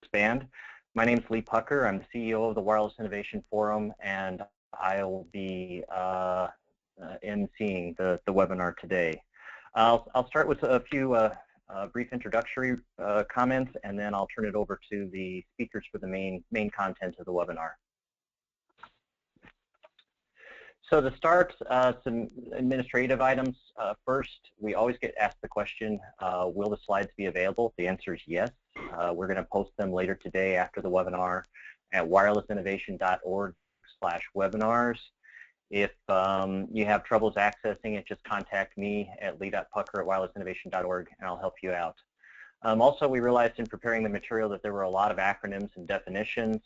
GHz Band. My name is Lee Pucker. I'm the CEO of the Wireless Innovation Forum, and I'll be emceeing the webinar today. I'll start with a few brief introductory comments, and then I'll turn it over to the speakers for the main content of the webinar. So to start, some administrative items. First, we always get asked the question, will the slides be available? The answer is yes. We're going to post them later today after the webinar at wirelessinnovation.org/webinars. If you have troubles accessing it, just contact me at lee.pucker@wirelessinnovation.org and I'll help you out. Also, we realized in preparing the material that there were a lot of acronyms and definitions.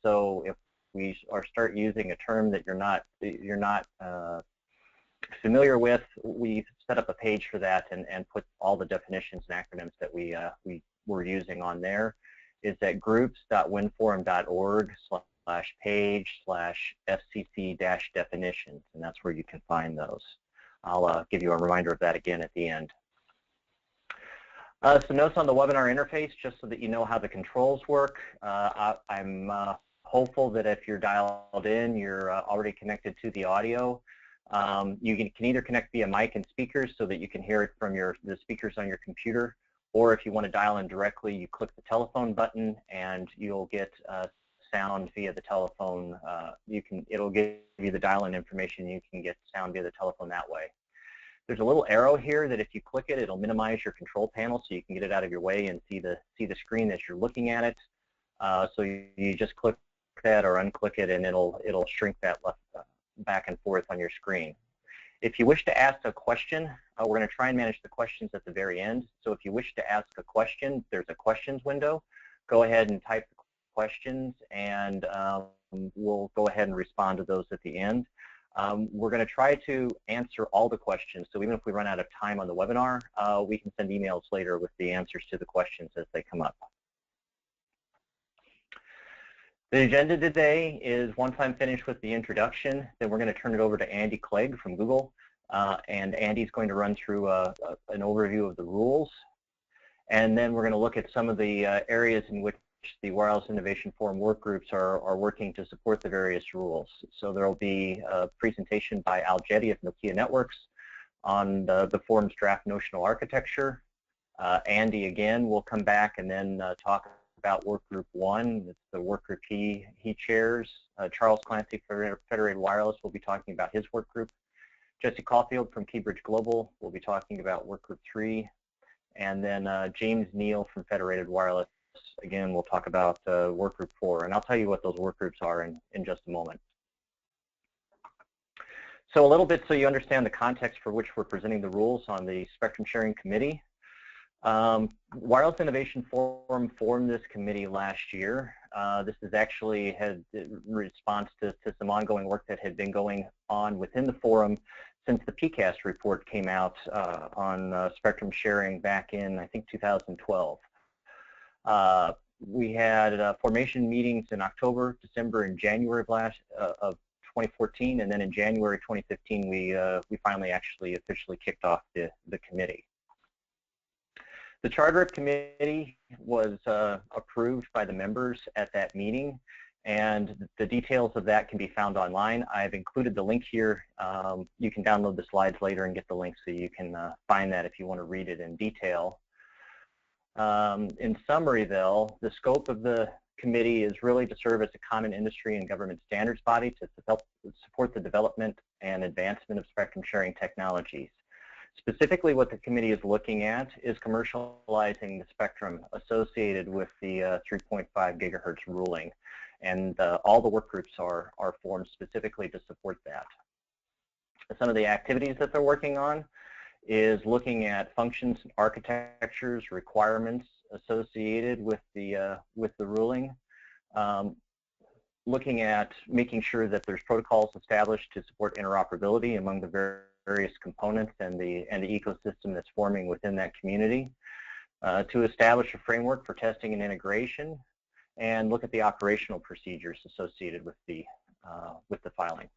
So if we start using a term that you're not familiar with, we set up a page for that and put all the definitions and acronyms that we were using on there. It's at groups.winforum.org/page/FCC-definitions, and that's where you can find those. I'll give you a reminder of that again at the end. Some notes on the webinar interface, just so that you know how the controls work. I'm hopeful that if you're dialed in, you're already connected to the audio. You can either connect via mic and speakers so that you can hear it from the speakers on your computer, or if you want to dial in directly, you click the telephone button and you'll get sound via the telephone. It'll give you the dial-in information. You can get sound via the telephone that way. There's a little arrow here that if you click it, it'll minimize your control panel so you can get it out of your way and see the screen as you're looking at it. So you just click that or unclick it, and it'll shrink that back and forth on your screen. If you wish to ask a question, we're going to try and manage the questions at the very end. So if you wish to ask a question, there's a questions window. Go ahead and type the questions, and we'll go ahead and respond to those at the end. We're going to try to answer all the questions. So even if we run out of time on the webinar, we can send emails later with the answers to the questions as they come up. The agenda today is, once I'm finished with the introduction, then we're going to turn it over to Andy Clegg from Google, and Andy's going to run through an overview of the rules, and then we're going to look at some of the areas in which the Wireless Innovation Forum work groups are working to support the various rules. So there will be a presentation by Al Jetty of Nokia Networks on the forum's draft notional architecture. Andy again will come back and then talk about work group 1. It's the work group he chairs. Charles Clancy from Federated Wireless will be talking about his work group. Jesse Caulfield from Keybridge Global will be talking about work group 3. And then James Neal from Federated Wireless, again, we'll talk about work group 4. And I'll tell you what those work groups are in just a moment. So a little bit so you understand the context for which we're presenting the rules on the Spectrum Sharing Committee. Wireless Innovation Forum formed this committee last year. This is actually had response to some ongoing work that had been going on within the forum since the PCAST report came out on spectrum sharing back in, I think, 2012. We had formation meetings in October, December, and January of 2014, and then in January 2015, we finally actually officially kicked off the committee. The charter of committee was approved by the members at that meeting, and the details of that can be found online. I've included the link here. You can download the slides later and get the link so you can find that if you want to read it in detail. In summary, though, the scope of the committee is really to serve as a common industry and government standards body to support the development and advancement of spectrum sharing technologies. Specifically, what the committee is looking at is commercializing the spectrum associated with the 3.5 gigahertz ruling, and all the work groups are formed specifically to support that. Some of the activities that they're working on is looking at functions, architectures, requirements associated with the ruling, looking at making sure that there's protocols established to support interoperability among the various components and the ecosystem that's forming within that community, to establish a framework for testing and integration, and look at the operational procedures associated with the filing.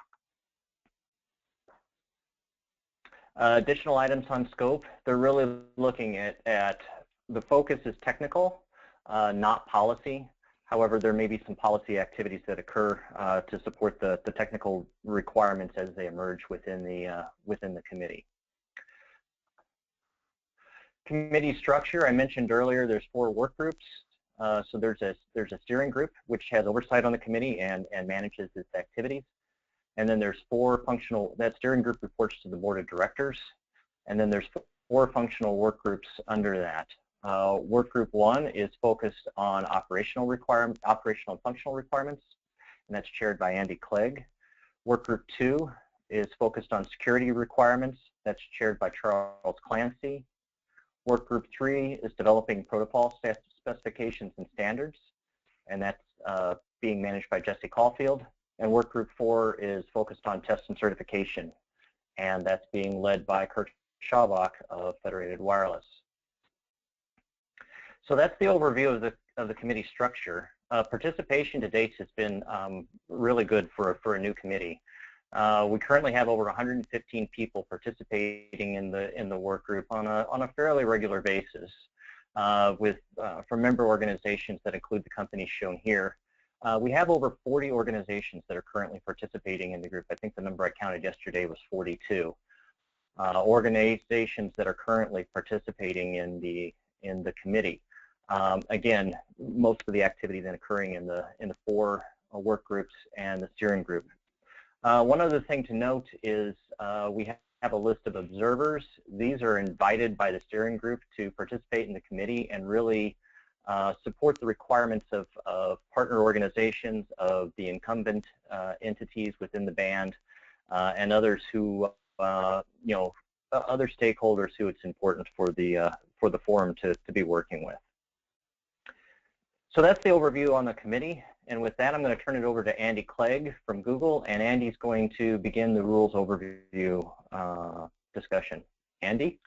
Additional items on scope, they're really looking at the focus is technical. not policy. However, there may be some policy activities that occur to support the technical requirements as they emerge within the committee. Committee structure, I mentioned earlier, there's 4 work groups. So there's a steering group which has oversight on the committee and manages its activities. And then there's 4 functional, that steering group reports to the board of directors. And then there's 4 functional work groups under that. Work group 1 is focused on operational and functional requirements, and that's chaired by Andy Clegg. Work group 2 is focused on security requirements, that's chaired by Charles Clancy. Work group 3 is developing protocol specifications and standards, and that's being managed by Jesse Caulfield. And work group 4 is focused on test and certification, and that's being led by Kurt Schabach of Federated Wireless. So that's the overview of the committee structure. Participation to date has been really good for a new committee. We currently have over 115 people participating in the work group on a fairly regular basis, from member organizations that include the companies shown here. We have over 40 organizations that are currently participating in the group. I think the number I counted yesterday was 42 organizations that are currently participating in the committee. Again, most of the activity then occurring in the 4 work groups and the steering group. One other thing to note is we have a list of observers. These are invited by the steering group to participate in the committee and really support the requirements of partner organizations, of the incumbent entities within the band, and others who, other stakeholders who it's important for the forum to be working with. So that's the overview on the committee, and with that I'm going to turn it over to Andy Clegg from Google, and Andy's going to begin the rules overview discussion. Andy?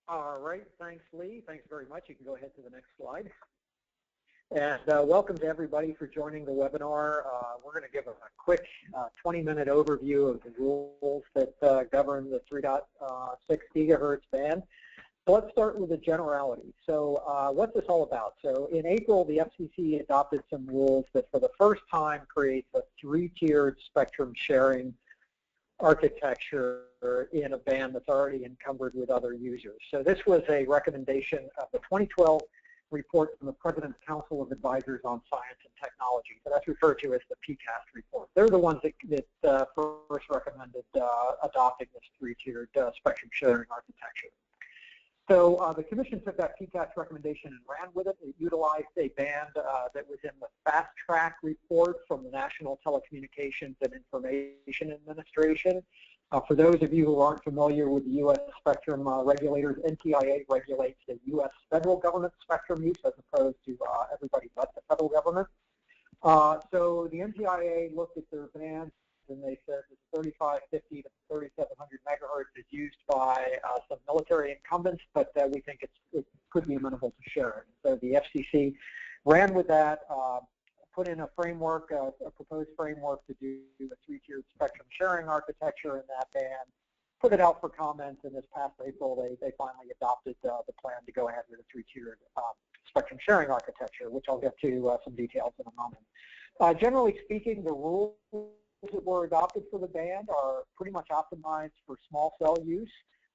All right, thanks Lee. Thanks very much. You can go ahead to the next slide. And welcome to everybody for joining the webinar. We're going to give a quick 20-minute overview of the rules that govern the 3.6 gigahertz band. So let's start with the generality. So what's this all about? So in April, the FCC adopted some rules that for the first time creates a 3-tiered spectrum sharing architecture in a band that's already encumbered with other users. So this was a recommendation of the 2012 report from the President's Council of Advisors on Science and Technology. So that's referred to as the PCAST report. They're the ones that first recommended adopting this 3-tiered spectrum sharing architecture. So the Commission took that PCAST recommendation and ran with it. It utilized a band that was in the Fast Track report from the National Telecommunications and Information Administration. For those of you who aren't familiar with the U.S. spectrum regulators, NTIA regulates the U.S. federal government spectrum use as opposed to everybody but the federal government. So the NTIA looked at their bands and they said that 3550 to 3700 megahertz is used by some military incumbents, but we think it could be amenable to sharing. So the FCC ran with that, put in a framework, a proposed framework to do a 3-tiered spectrum sharing architecture in that band, put it out for comments, and this past April they finally adopted the plan to go ahead with a 3-tiered spectrum sharing architecture, which I'll get to some details in a moment. Generally speaking, the rules that were adopted for the band are pretty much optimized for small cell use,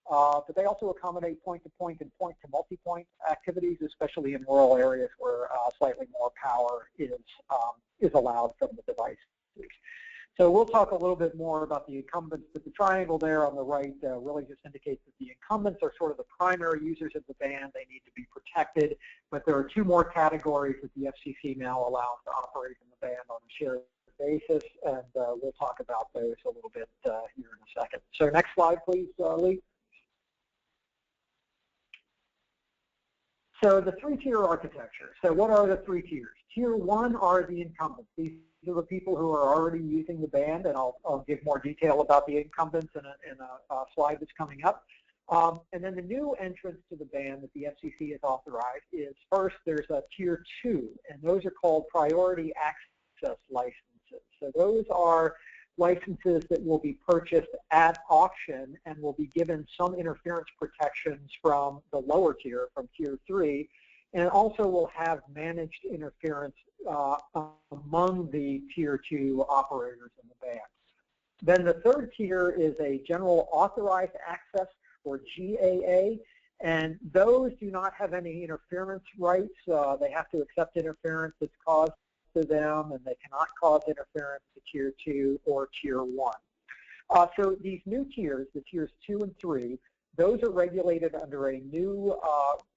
but they also accommodate point-to-point and point-to-multipoint activities, especially in rural areas where slightly more power is allowed from the device. So we'll talk a little bit more about the incumbents, but the triangle there on the right really just indicates that the incumbents are sort of the primary users of the band. They need to be protected, but there are 2 more categories that the FCC now allows to operate in the band on a shared basis, and we'll talk about those a little bit here in a second. So next slide, please, Lee. So the 3-tier architecture. So what are the 3 tiers? Tier 1 are the incumbents. These are the people who are already using the band, and I'll give more detail about the incumbents in a slide that's coming up. And then the new entrance to the band that the FCC has authorized is, first, there's a Tier 2, and those are called priority access licenses. So those are licenses that will be purchased at auction and will be given some interference protections from the lower tier, from Tier 3, and it also will have managed interference among the Tier 2 operators in the band. Then the third tier is a General Authorized Access, or GAA, and those do not have any interference rights. They have to accept interference that's caused to them, and they cannot cause interference to Tier 2 or Tier 1. So these new tiers, the Tiers 2 and 3, those are regulated under a new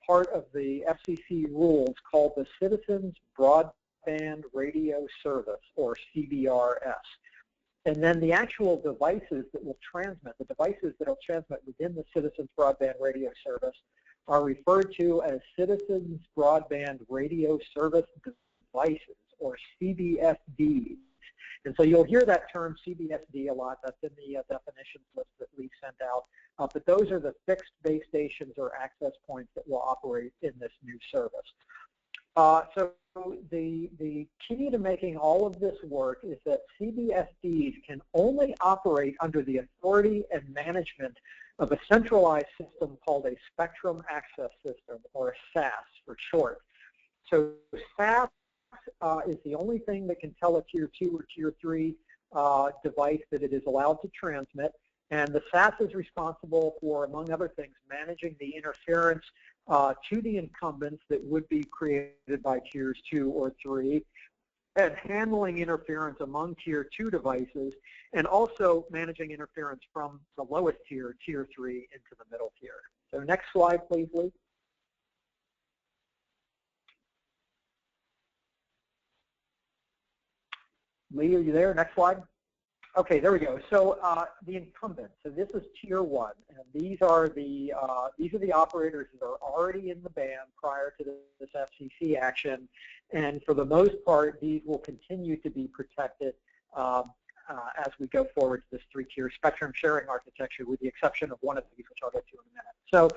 part of the FCC rules called the Citizens Broadband Radio Service, or CBRS. And then the actual devices that will transmit, the devices that will transmit within the Citizens Broadband Radio Service are referred to as Citizens Broadband Radio Service Devices, or CBSDs. And so you'll hear that term CBSD a lot. That's in the definitions list that we sent out. But those are the fixed base stations or access points that will operate in this new service. So the key to making all of this work is that CBSDs can only operate under the authority and management of a centralized system called a Spectrum Access System, or a SAS for short. So SAS is the only thing that can tell a Tier 2 or Tier 3 device that it is allowed to transmit. And the SAS is responsible for, among other things, managing the interference to the incumbents that would be created by Tiers 2 or 3, and handling interference among Tier 2 devices, and also managing interference from the lowest tier, Tier 3, into the middle tier. So next slide, please, Lee. Lee, are you there? Next slide. Okay, there we go. So the incumbents. So this is Tier 1, and these are the operators that are already in the band prior to this FCC action, and for the most part, these will continue to be protected as we go forward to this 3-tier spectrum sharing architecture, with the exception of one of these, which I'll get to in a minute. So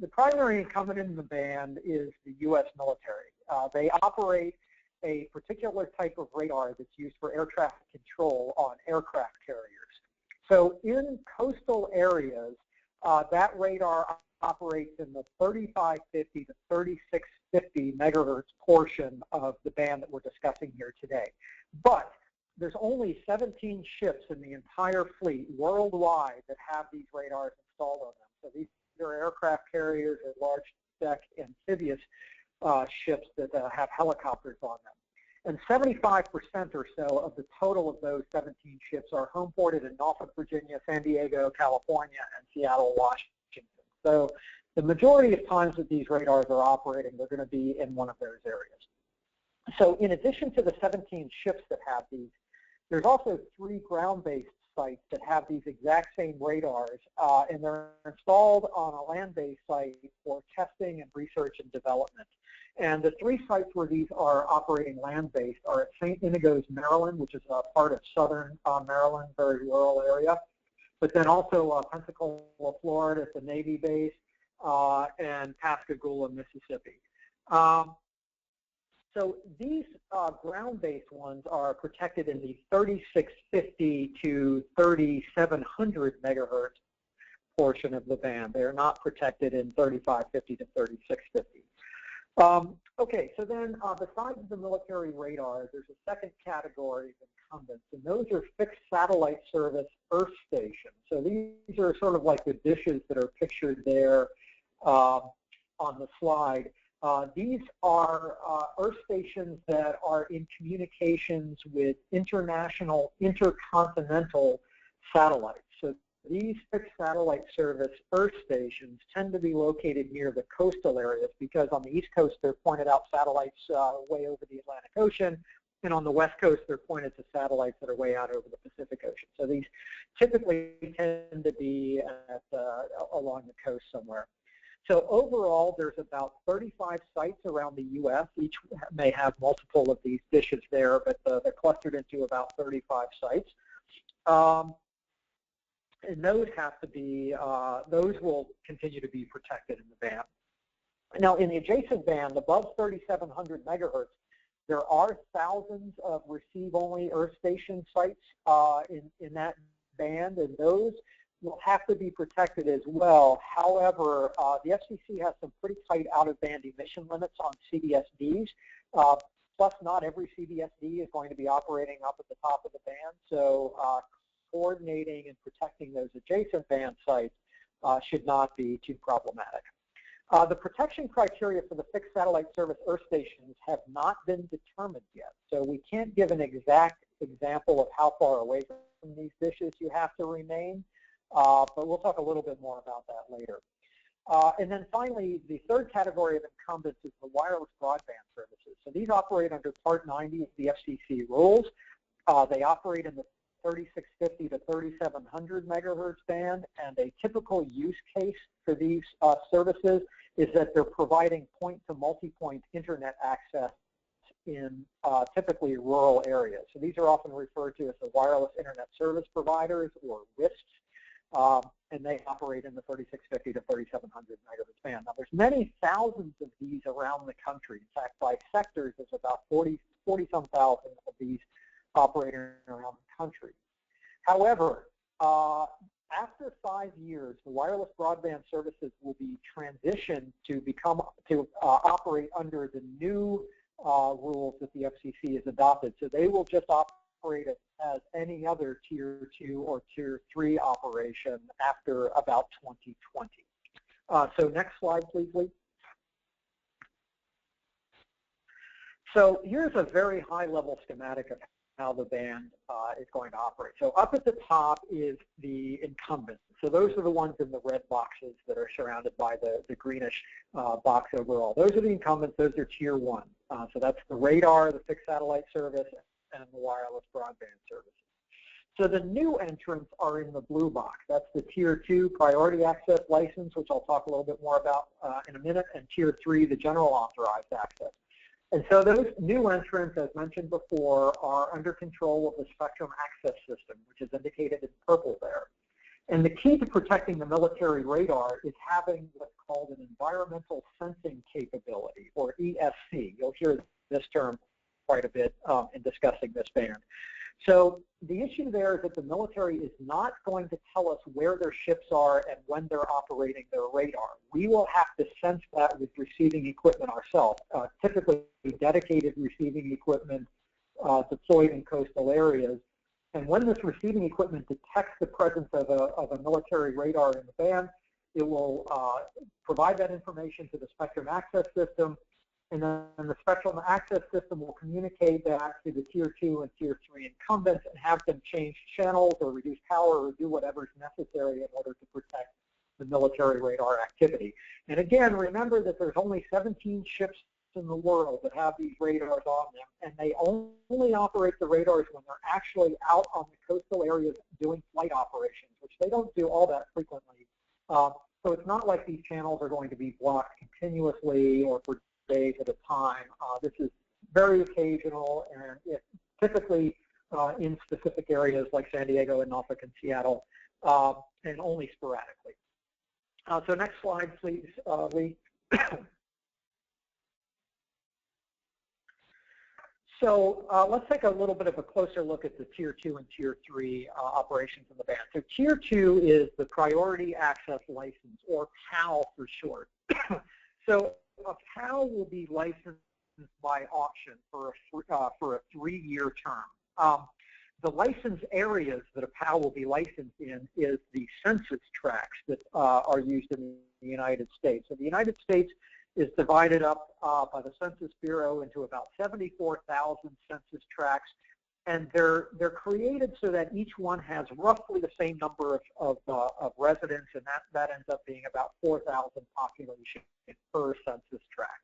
the primary incumbent in the band is the U.S. military. They operate a particular type of radar that's used for air traffic control on aircraft carriers. So in coastal areas, that radar operates in the 3550 to 3650 megahertz portion of the band that we're discussing here today. But there's only 17 ships in the entire fleet worldwide that have these radars installed on them. So these are aircraft carriers or large deck amphibious ships that have helicopters on them. And 75% or so of the total of those 17 ships are home ported in Norfolk, Virginia, San Diego, California, and Seattle, Washington. So the majority of times that these radars are operating, they're going to be in one of those areas. So in addition to the 17 ships that have these, there's also 3 ground-based sites that have these exact same radars, and they're installed on a land-based site for testing and research and development. And the 3 sites where these are operating land-based are at St. Inigo's, Maryland, which is a part of southern Maryland, very rural area, but then also Pensacola, Florida, at the Navy base, and Pascagoula, Mississippi. So these ground-based ones are protected in the 3650 to 3700 megahertz portion of the band. They are not protected in 3550 to 3650. Okay, so then besides the military radars, there's a second category of incumbents, and those are fixed satellite service earth stations. So these are sort of like the dishes that are pictured there on the slide. These are earth stations that are in communications with international, intercontinental satellites. So these fixed satellite service earth stations tend to be located near the coastal areas, because on the East Coast they're pointed out satellites way over the Atlantic Ocean, and on the West Coast they're pointed to satellites that are way out over the Pacific Ocean. So these typically tend to be along the coast somewhere. So overall, there's about 35 sites around the U.S. Each may have multiple of these dishes there, but they're clustered into about 35 sites. And those have to be, those will continue to be protected in the band. Now, in the adjacent band, above 3,700 megahertz, there are thousands of receive-only earth station sites in that band, and those will have to be protected as well. However, the FCC has some pretty tight out-of-band emission limits on CBSDs. Plus, not every CBSD is going to be operating up at the top of the band, so coordinating and protecting those adjacent band sites should not be too problematic. The protection criteria for the fixed satellite service earth stations have not been determined yet, so we can't give an exact example of how far away from these dishes you have to remain, but we'll talk a little bit more about that later. And then finally, the third category of incumbents is the wireless broadband services. So these operate under Part 90 of the FCC rules. They operate in the 3650 to 3700 megahertz band, and a typical use case for these services is that they're providing point-to-multipoint internet access in typically rural areas. So these are often referred to as the wireless internet service providers, or WISPs, and they operate in the 3650 to 3700 megahertz band. Now, there's many thousands of these around the country. In fact, by sectors, there's about 40-some thousand of these operating around the country. However, after 5 years, the wireless broadband services will be transitioned to operate under the new rules that the FCC has adopted. So they will just operate as any other Tier 2 or Tier 3 operation after about 2020. So next slide, please, Lee. So here's a very high-level schematic of how the band is going to operate. So up at the top is the incumbents. So those are the ones in the red boxes that are surrounded by the greenish box overall. Those are the incumbents. Those are Tier 1. So that's the radar, the fixed satellite service, and the wireless broadband services. So the new entrants are in the blue box. That's the Tier 2 priority access license, which I'll talk a little bit more about in a minute, and Tier 3, the general authorized access. And so those new entrants, as mentioned before, are under control of the spectrum access system, which is indicated in purple there. And the key to protecting the military radar is having what's called an environmental sensing capability, or ESC. You'll hear this term quite a bit in discussing this band. So the issue there is that the military is not going to tell us where their ships are and when they're operating their radar. We will have to sense that with receiving equipment ourselves, typically dedicated receiving equipment deployed in coastal areas. And when this receiving equipment detects the presence of a military radar in the band, it will provide that information to the spectrum access system, and then the spectrum access system will communicate that to the Tier 2 and Tier 3 incumbents and have them change channels or reduce power or do whatever is necessary in order to protect the military radar activity. And again, remember that there's only 17 ships in the world that have these radars on them, and they only operate the radars when they're actually out on the coastal areas doing flight operations, which they don't do all that frequently. So it's not like these channels are going to be blocked continuously or for days at a time. This is very occasional, and typically in specific areas like San Diego and Norfolk and Seattle, and only sporadically. So next slide, please, Lee. So let's take a little bit of a closer look at the Tier 2 and Tier 3 operations in the band. So Tier 2 is the Priority Access License, or PAL for short. So a PAL will be licensed by auction for a 3-year term. The license areas that a PAL will be licensed in is the census tracts that are used in the United States. So the United States is divided up by the Census Bureau into about 74,000 census tracts, and they're created so that each one has roughly the same number of residents, and that ends up being about 4,000 population per census tract.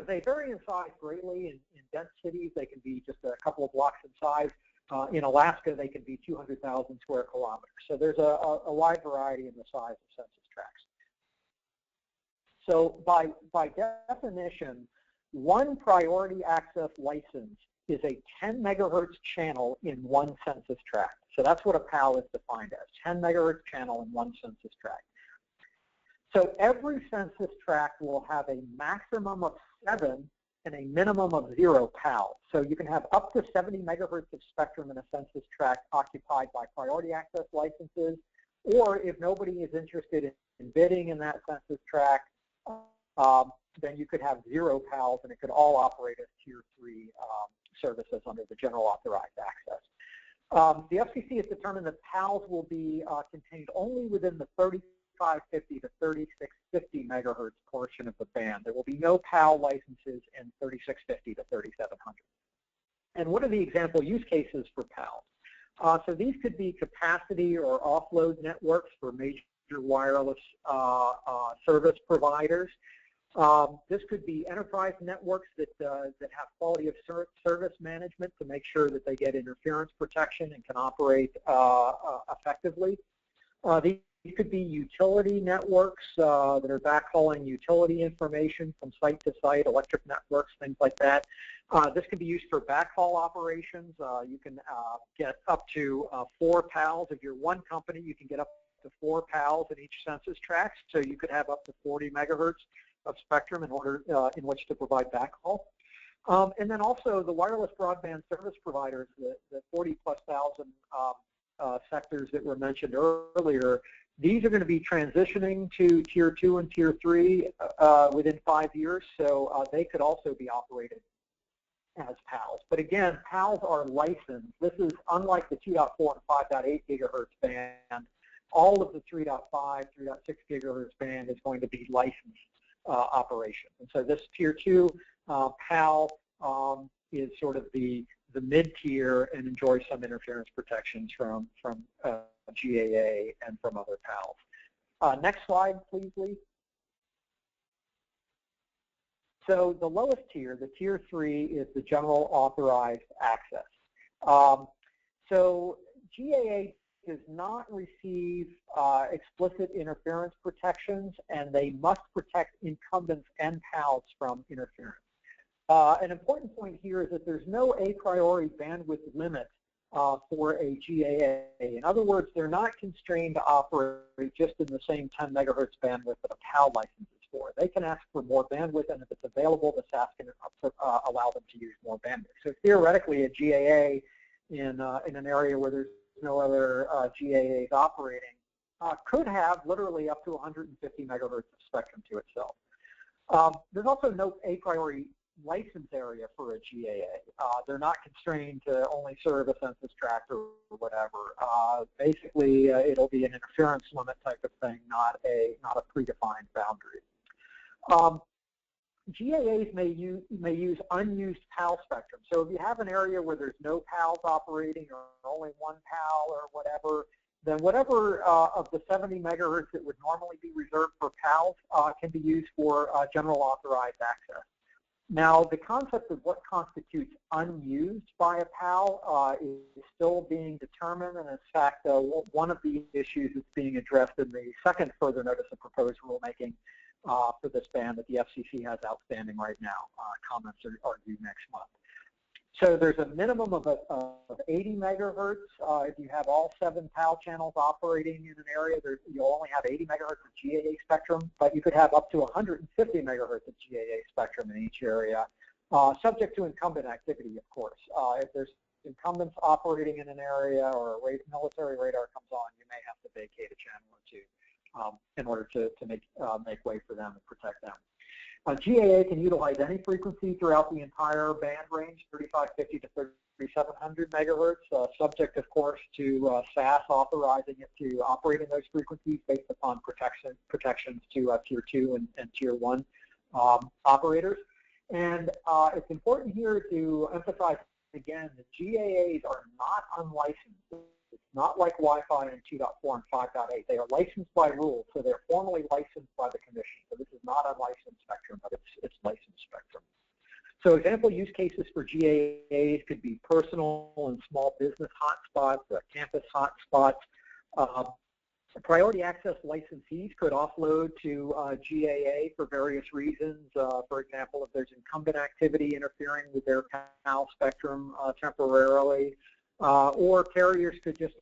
They vary in size greatly. In dense cities, they can be just a couple of blocks in size. In Alaska, they can be 200,000 square kilometers. So there's a wide variety in the size of census tracts. So by definition, one priority access license is a 10 megahertz channel in one census tract. So that's what a PAL is defined as, 10 megahertz channel in one census tract. So every census tract will have a maximum of 7 and a minimum of 0 PALs. So you can have up to 70 megahertz of spectrum in a census tract occupied by priority access licenses, or if nobody is interested in bidding in that census tract, then you could have 0 PALs, and it could all operate as Tier 3 services under the General Authorized Access. The FCC has determined that PALs will be contained only within the 3550 to 3650 megahertz portion of the band. There will be no PAL licenses in 3650 to 3700. And what are the example use cases for PALs? So these could be capacity or offload networks for major wireless service providers. This could be enterprise networks that have quality of service management to make sure that they get interference protection and can operate effectively. These could be utility networks that are backhauling utility information from site to site, electric networks, things like that. This can be used for backhaul operations. You can get up to 4 PALs. If you're one company, you can get up to 4 PALs in each census tract, so you could have up to 40 megahertz of spectrum in order in which to provide backhaul. And then also the wireless broadband service providers, the 40+ thousand sectors that were mentioned earlier, these are going to be transitioning to Tier 2 and Tier 3 within 5 years, so they could also be operated as PALs. But again, PALs are licensed. This is unlike the 2.4 and 5.8 gigahertz band. All of the 3.5, 3.6 gigahertz band is going to be licensed operation. And so this Tier 2 PAL is sort of the mid-tier and enjoys some interference protections from GAA and from other PALs. Next slide, please, Lee. So the lowest tier, the Tier 3, is the General Authorized Access. So GAA does not receive explicit interference protections, and they must protect incumbents and PALs from interference. An important point here is that there's no a priori bandwidth limit for a GAA. In other words, they're not constrained to operate just in the same 10 megahertz bandwidth that a PAL license is for. They can ask for more bandwidth, and if it's available, the SAS can allow them to use more bandwidth. So theoretically, a GAA in an area where there's no other GAAs operating could have literally up to 150 megahertz of spectrum to itself. There's also no a priori license area for a GAA. They're not constrained to only serve a census tract or whatever. Basically, it'll be an interference limit type of thing, not a predefined boundary. GAAs may use unused PAL spectrum. So if you have an area where there's no PALs operating or only one PAL or whatever, then whatever of the 70 megahertz that would normally be reserved for PALs can be used for General Authorized Access. Now, the concept of what constitutes unused by a PAL is still being determined, and in fact, one of the issues that's being addressed in the second further notice of proposed rulemaking for this band that the FCC has outstanding right now. Comments are due next month. So there's a minimum of 80 megahertz. If you have all 7 PAL channels operating in an area, you'll only have 80 megahertz of GAA spectrum, but you could have up to 150 megahertz of GAA spectrum in each area, subject to incumbent activity, of course. If there's incumbents operating in an area or a military radar comes on, you may have to vacate a channel or two in order to make way for them and protect them. GAA can utilize any frequency throughout the entire band range, 3550 to 3700 megahertz, subject, of course, to SAS authorizing it to operate in those frequencies based upon protections to Tier 2 and Tier 1 operators. And it's important here to emphasize again that GAAs are not unlicensed. It's not like Wi-Fi and 2.4 and 5.8. They are licensed by rule, so they're formally licensed by the Commission. So this is not unlicensed spectrum, but it's licensed spectrum. So example use cases for GAAs could be personal and small business hotspots, campus hotspots. Priority access licensees could offload to GAA for various reasons. For example, if there's incumbent activity interfering with their PAL spectrum temporarily, or carriers could just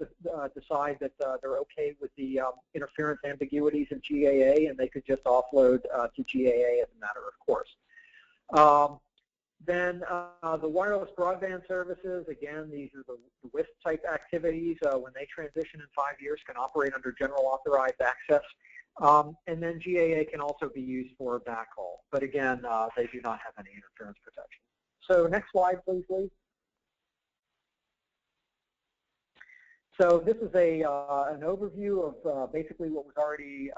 decide that they're okay with the interference ambiguities in GAA, and they could just offload to GAA as a matter of course. Then the wireless broadband services, again, these are the WISP type activities. When they transition in 5 years, can operate under General Authorized Access. And then GAA can also be used for backhaul. But again, they do not have any interference protection. So next slide, please, Lee. So this is an overview of basically what was already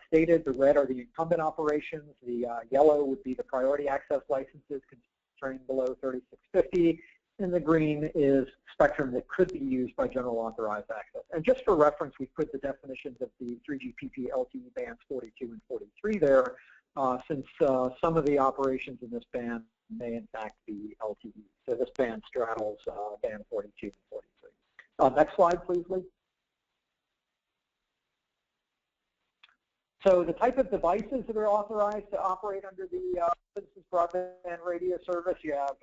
stated. The red are the incumbent operations. The yellow would be the priority access licenses concerning below 3650. And the green is spectrum that could be used by General Authorized Access. And just for reference, we put the definitions of the 3GPP LTE bands 42 and 43 there, since some of the operations in this band may in fact be LTE. So this band straddles band 42 and 43. Next slide, please, Lee. So the type of devices that are authorized to operate under the Citizens Broadband Radio Service, you have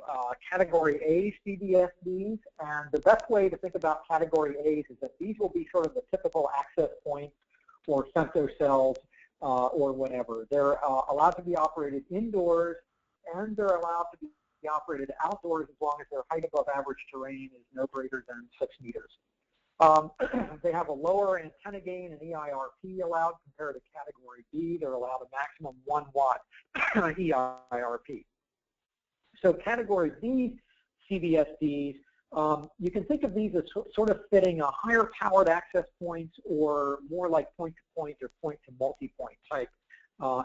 Category A CBSDs, and the best way to think about Category A's is that these will be sort of the typical access points or femtocells or whatever. They're allowed to be operated indoors, and they're allowed to be operated outdoors as long as their height above average terrain is no greater than 6 meters. They have a lower antenna gain and EIRP allowed compared to Category B. They're allowed a maximum 1 watt EIRP. So Category B CBSDs, you can think of these as sort of fitting a higher powered access points or more like point-to-point or point-to-multipoint type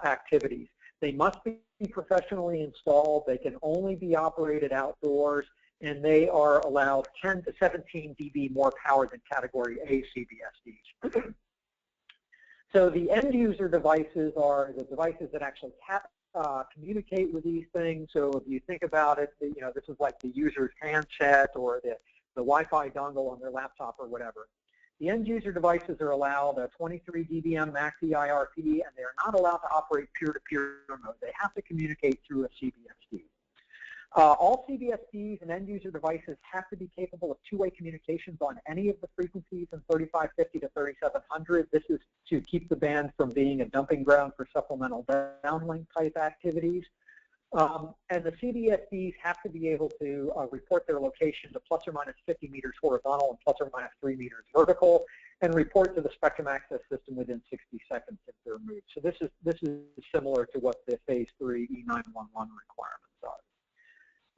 activities. They must be professionally installed. They can only be operated outdoors, and they are allowed 10 to 17 dB more power than Category A CBSDs. So the end user devices are the devices that actually communicate with these things. So if you think about it, you know, this is like the user's handset or the Wi-Fi dongle on their laptop or whatever. The end user devices are allowed a 23 dBm max EIRP, and they are not allowed to operate peer-to-peer mode. They have to communicate through a CBSD. All CBSDs and end user devices have to be capable of two-way communications on any of the frequencies in 3550 to 3700. This is to keep the band from being a dumping ground for supplemental downlink type activities. And the CBSDs have to be able to report their location to plus or minus 50 meters horizontal and plus or minus 3 meters vertical, and report to the spectrum access system within 60 seconds if they're moved. So this is similar to what the Phase 3 E911 requirements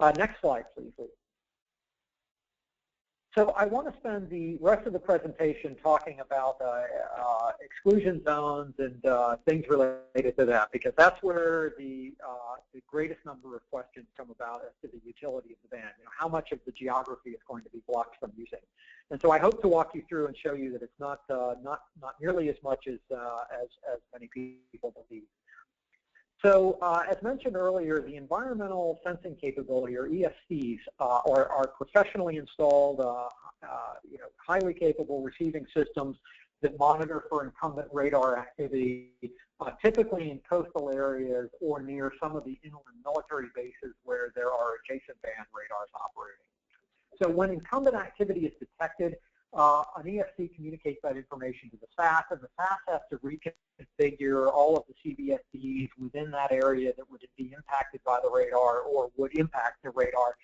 are. Next slide, please. So I want to spend the rest of the presentation talking about exclusion zones and things related to that, because that's where the greatest number of questions come about as to the utility of the band. You know, how much of the geography is going to be blocked from using. And so I hope to walk you through and show you that it's not nearly as much as many people believe. So as mentioned earlier, the environmental sensing capability, or ESCs, are professionally installed, highly capable receiving systems that monitor for incumbent radar activity, typically in coastal areas or near some of the inland military bases where there are adjacent band radars operating. So when incumbent activity is detected, an ESC communicates that information to the SAS, and the SAS has to reconfigure all of the CBSDs within that area that would be impacted by the radar or would impact the radar.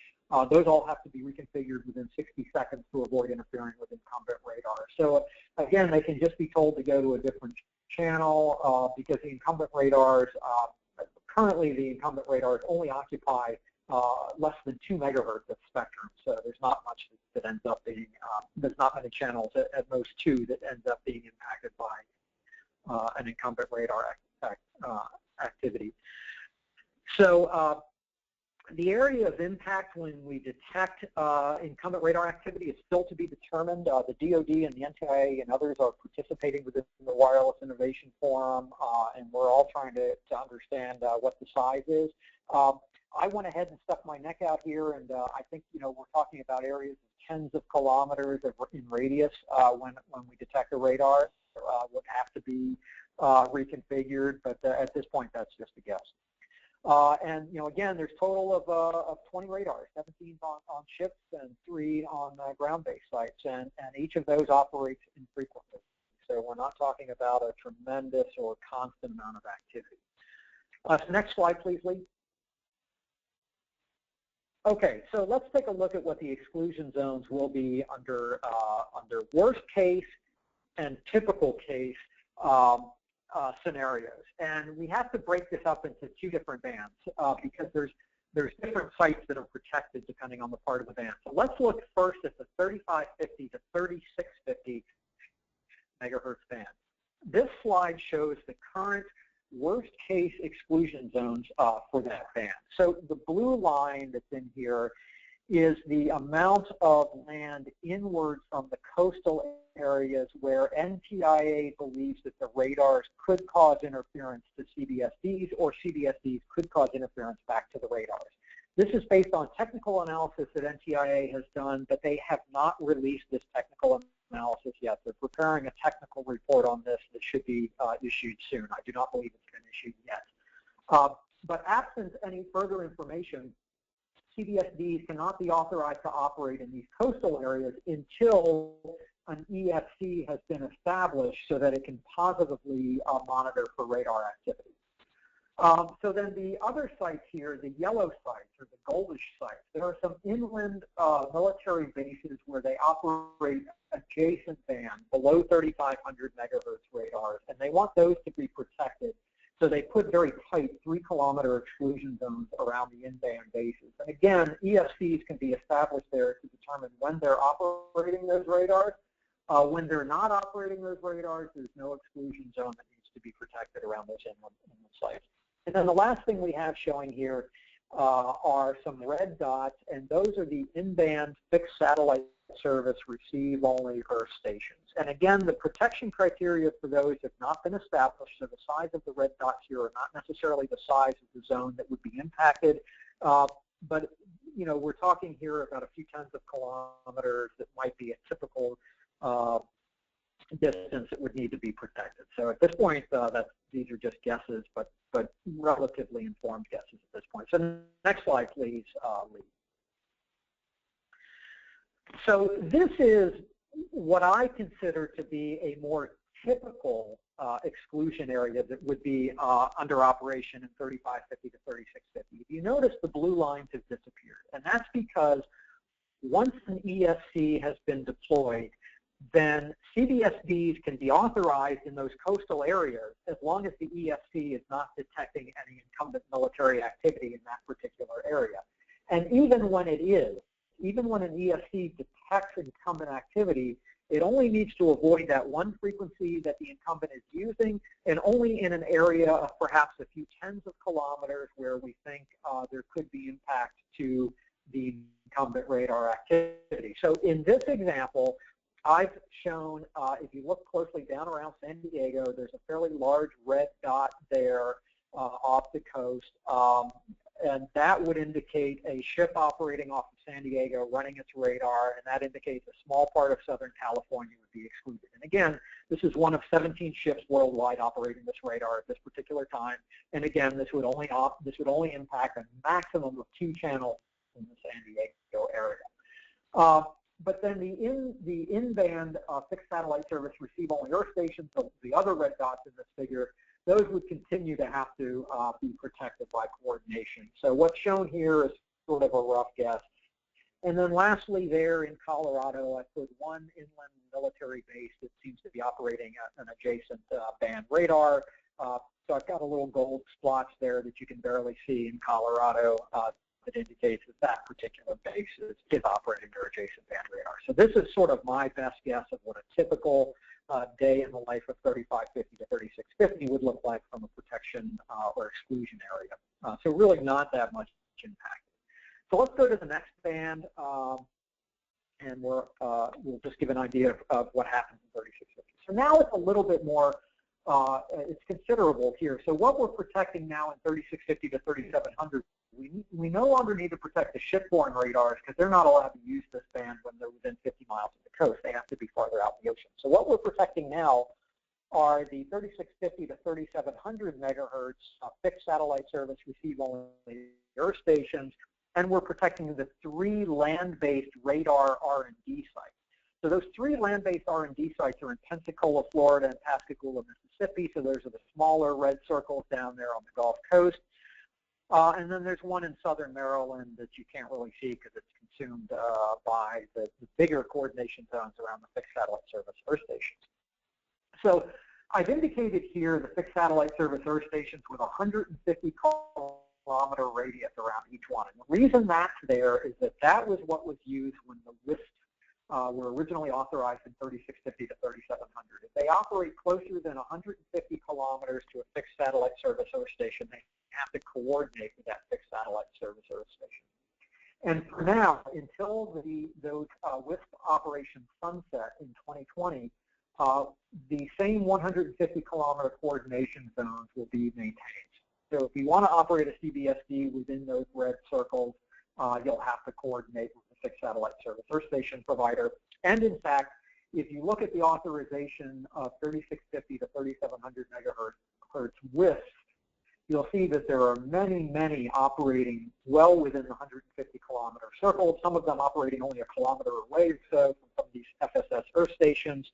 Those all have to be reconfigured within 60 seconds to avoid interfering with incumbent radar. So again, they can just be told to go to a different channel because the incumbent radars, currently the incumbent radars only occupy less than 2 megahertz of spectrum, so there's not much that ends up being, there's not many channels, at most 2, that ends up being impacted by an incumbent radar activity. So the area of impact when we detect incumbent radar activity is still to be determined. The DoD and the NTIA and others are participating within the Wireless Innovation Forum, and we're all trying to understand what the size is. I went ahead and stuck my neck out here, and I think, you know, we're talking about areas of tens of kilometers in radius when we detect a radar. Would have to be reconfigured, but at this point, that's just a guess. And, you know, again, there's a total of 20 radars, 17 on ships and 3 on ground-based sites, and each of those operates infrequently. So we're not talking about a tremendous or constant amount of activity. So next slide, please, Lee. Okay, so let's take a look at what the exclusion zones will be under worst case and typical case scenarios. And we have to break this up into two different bands because there's different sites that are protected depending on the part of the band. So let's look first at the 3550 to 3650 megahertz band. This slide shows the current worst case exclusion zones for that band. So the blue line that's in here is the amount of land inward from the coastal areas where NTIA believes that the radars could cause interference to CBSDs or CBSDs could cause interference back to the radars. This is based on technical analysis that NTIA has done, but they have not released this technical analysis yet. They're preparing a technical report on this that should be issued soon. I do not believe it's been issued yet. But absent any further information, CBSDs cannot be authorized to operate in these coastal areas until an ESC has been established so that it can positively monitor for radar activity. So then the other sites here, the yellow sites or the goldish sites, there are some inland military bases where they operate adjacent band below 3,500 megahertz radars, and they want those to be protected. So they put very tight 3-kilometer exclusion zones around the in-band bases. And again, ESCs can be established there to determine when they're operating those radars. When they're not operating those radars, there's no exclusion zone that needs to be protected around those inland sites. And then the last thing we have showing here are some red dots, and those are the in-band fixed satellite service receive-only earth stations. And again, the protection criteria for those have not been established, so the size of the red dots here are not necessarily the size of the zone that would be impacted. But you know, we're talking here about a few tens of kilometers that might be a typical distance that would need to be protected. So at this point, these are just guesses, but relatively informed guesses at this point. So next slide, please, Lee. So this is what I consider to be a more typical exclusion area that would be under operation in 3550 to 3650. If you notice, the blue lines have disappeared, and that's because once an ESC has been deployed, then CBSDs can be authorized in those coastal areas as long as the ESC is not detecting any incumbent military activity in that particular area. And even when it is, even when an ESC detects incumbent activity, it only needs to avoid that one frequency that the incumbent is using, and only in an area of perhaps a few tens of kilometers where we think there could be impact to the incumbent radar activity. So in this example, I've shown, if you look closely down around San Diego, there's a fairly large red dot there off the coast, and that would indicate a ship operating off of San Diego running its radar, and that indicates a small part of Southern California would be excluded. And again, this is one of 17 ships worldwide operating this radar at this particular time. And again, this would only impact a maximum of 2 channels in the San Diego area. But then the in-band fixed satellite service receive-only earth stations, the other red dots in this figure, those would continue to have to be protected by coordination. So what's shown here is sort of a rough guess. And then lastly there in Colorado, I put one inland military base that seems to be operating an adjacent band radar. So I've got a little gold splotch there that you can barely see in Colorado that indicates that that particular base is operating their adjacent band radar. So this is sort of my best guess of what a typical day in the life of 3550 to 3650 would look like from a protection or exclusion area. So really not that much impact. So let's go to the next band, and we'll just give an idea of what happens in 3650. So now it's a little bit more, it's considerable here. So what we're protecting now in 3650 to 3700, we no longer need to protect the shipborne radars because they're not allowed to use this band when they're within 50 miles of the coast. They have to be farther out in the ocean. So what we're protecting now are the 3650 to 3700 megahertz fixed satellite service receive-only earth stations, and we're protecting the 3 land-based radar R&D sites. So those 3 land-based R&D sites are in Pensacola, Florida, and Pascagoula, Mississippi. So those are the smaller red circles down there on the Gulf Coast. And then there's one in southern Maryland that you can't really see because it's consumed by the bigger coordination zones around the fixed satellite service earth stations. So I've indicated here the fixed satellite service earth stations with 150 kilometer radius around each one. And the reason that's there is that that was what was used when the WISPs were originally authorized in 3650 to 3700. If they operate closer than 150 kilometers to a fixed satellite service earth station, they have to coordinate with that fixed satellite service earth station. And for now, until those WISP operations sunset in 2020, the same 150 kilometer coordination zones will be maintained. So if you want to operate a CBSD within those red circles, you'll have to coordinate with the fixed satellite service earth station provider. And in fact, if you look at the authorization of 3650 to 3700 megahertz WISP, you'll see that there are many, many operating well within the 150 kilometer circle, some of them operating only a kilometer away or so from some of these FSS earth stations.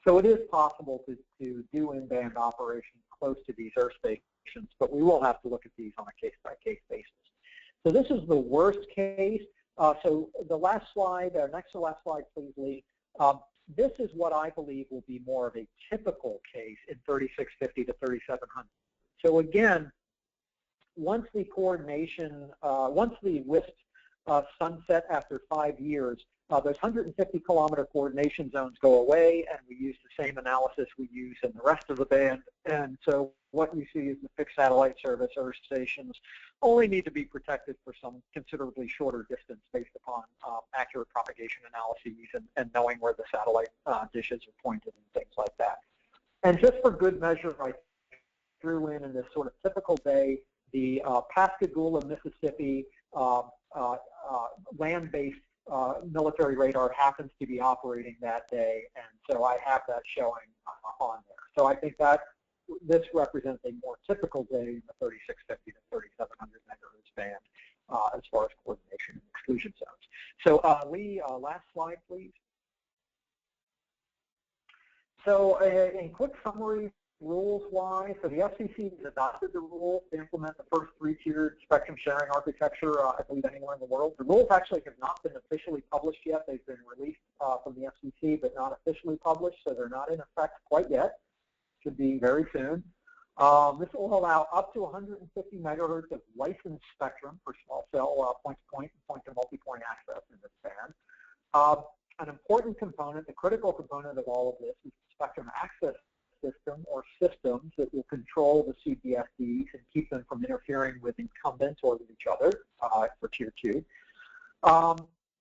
So it is possible to do in-band operations close to these earth stations, but we will have to look at these on a case-by-case basis. So this is the worst case. So the last slide, next to last slide, please, Lee. This is what I believe will be more of a typical case in 3650 to 3700. So again, once the coordination, once the WISP sunset after 5 years, those 150 kilometer coordination zones go away, and we use the same analysis we use in the rest of the band. And so what you see is the fixed satellite service earth stations only need to be protected for some considerably shorter distance based upon accurate propagation analyses and knowing where the satellite dishes are pointed and things like that. And just for good measure, I threw in this sort of typical day the Pascagoula, Mississippi land-based military radar happens to be operating that day, and so I have that showing on there. So I think that this represents a more typical day in the 3650 to 3700 megahertz band as far as coordination and exclusion zones. So Lee, last slide, please. So in quick summary, rules-wise, so the FCC has adopted the rules to implement the first 3-tiered spectrum sharing architecture, I believe, anywhere in the world. The rules actually have not been officially published yet. They've been released from the FCC, but not officially published, so they're not in effect quite yet. Should be very soon. This will allow up to 150 megahertz of licensed spectrum for small cell point-to-point and point-to-multipoint access in this band. An important component, the critical component of all of this, is the spectrum access system or systems that will control the CBSDs and keep them from interfering with incumbents or with each other for Tier 2.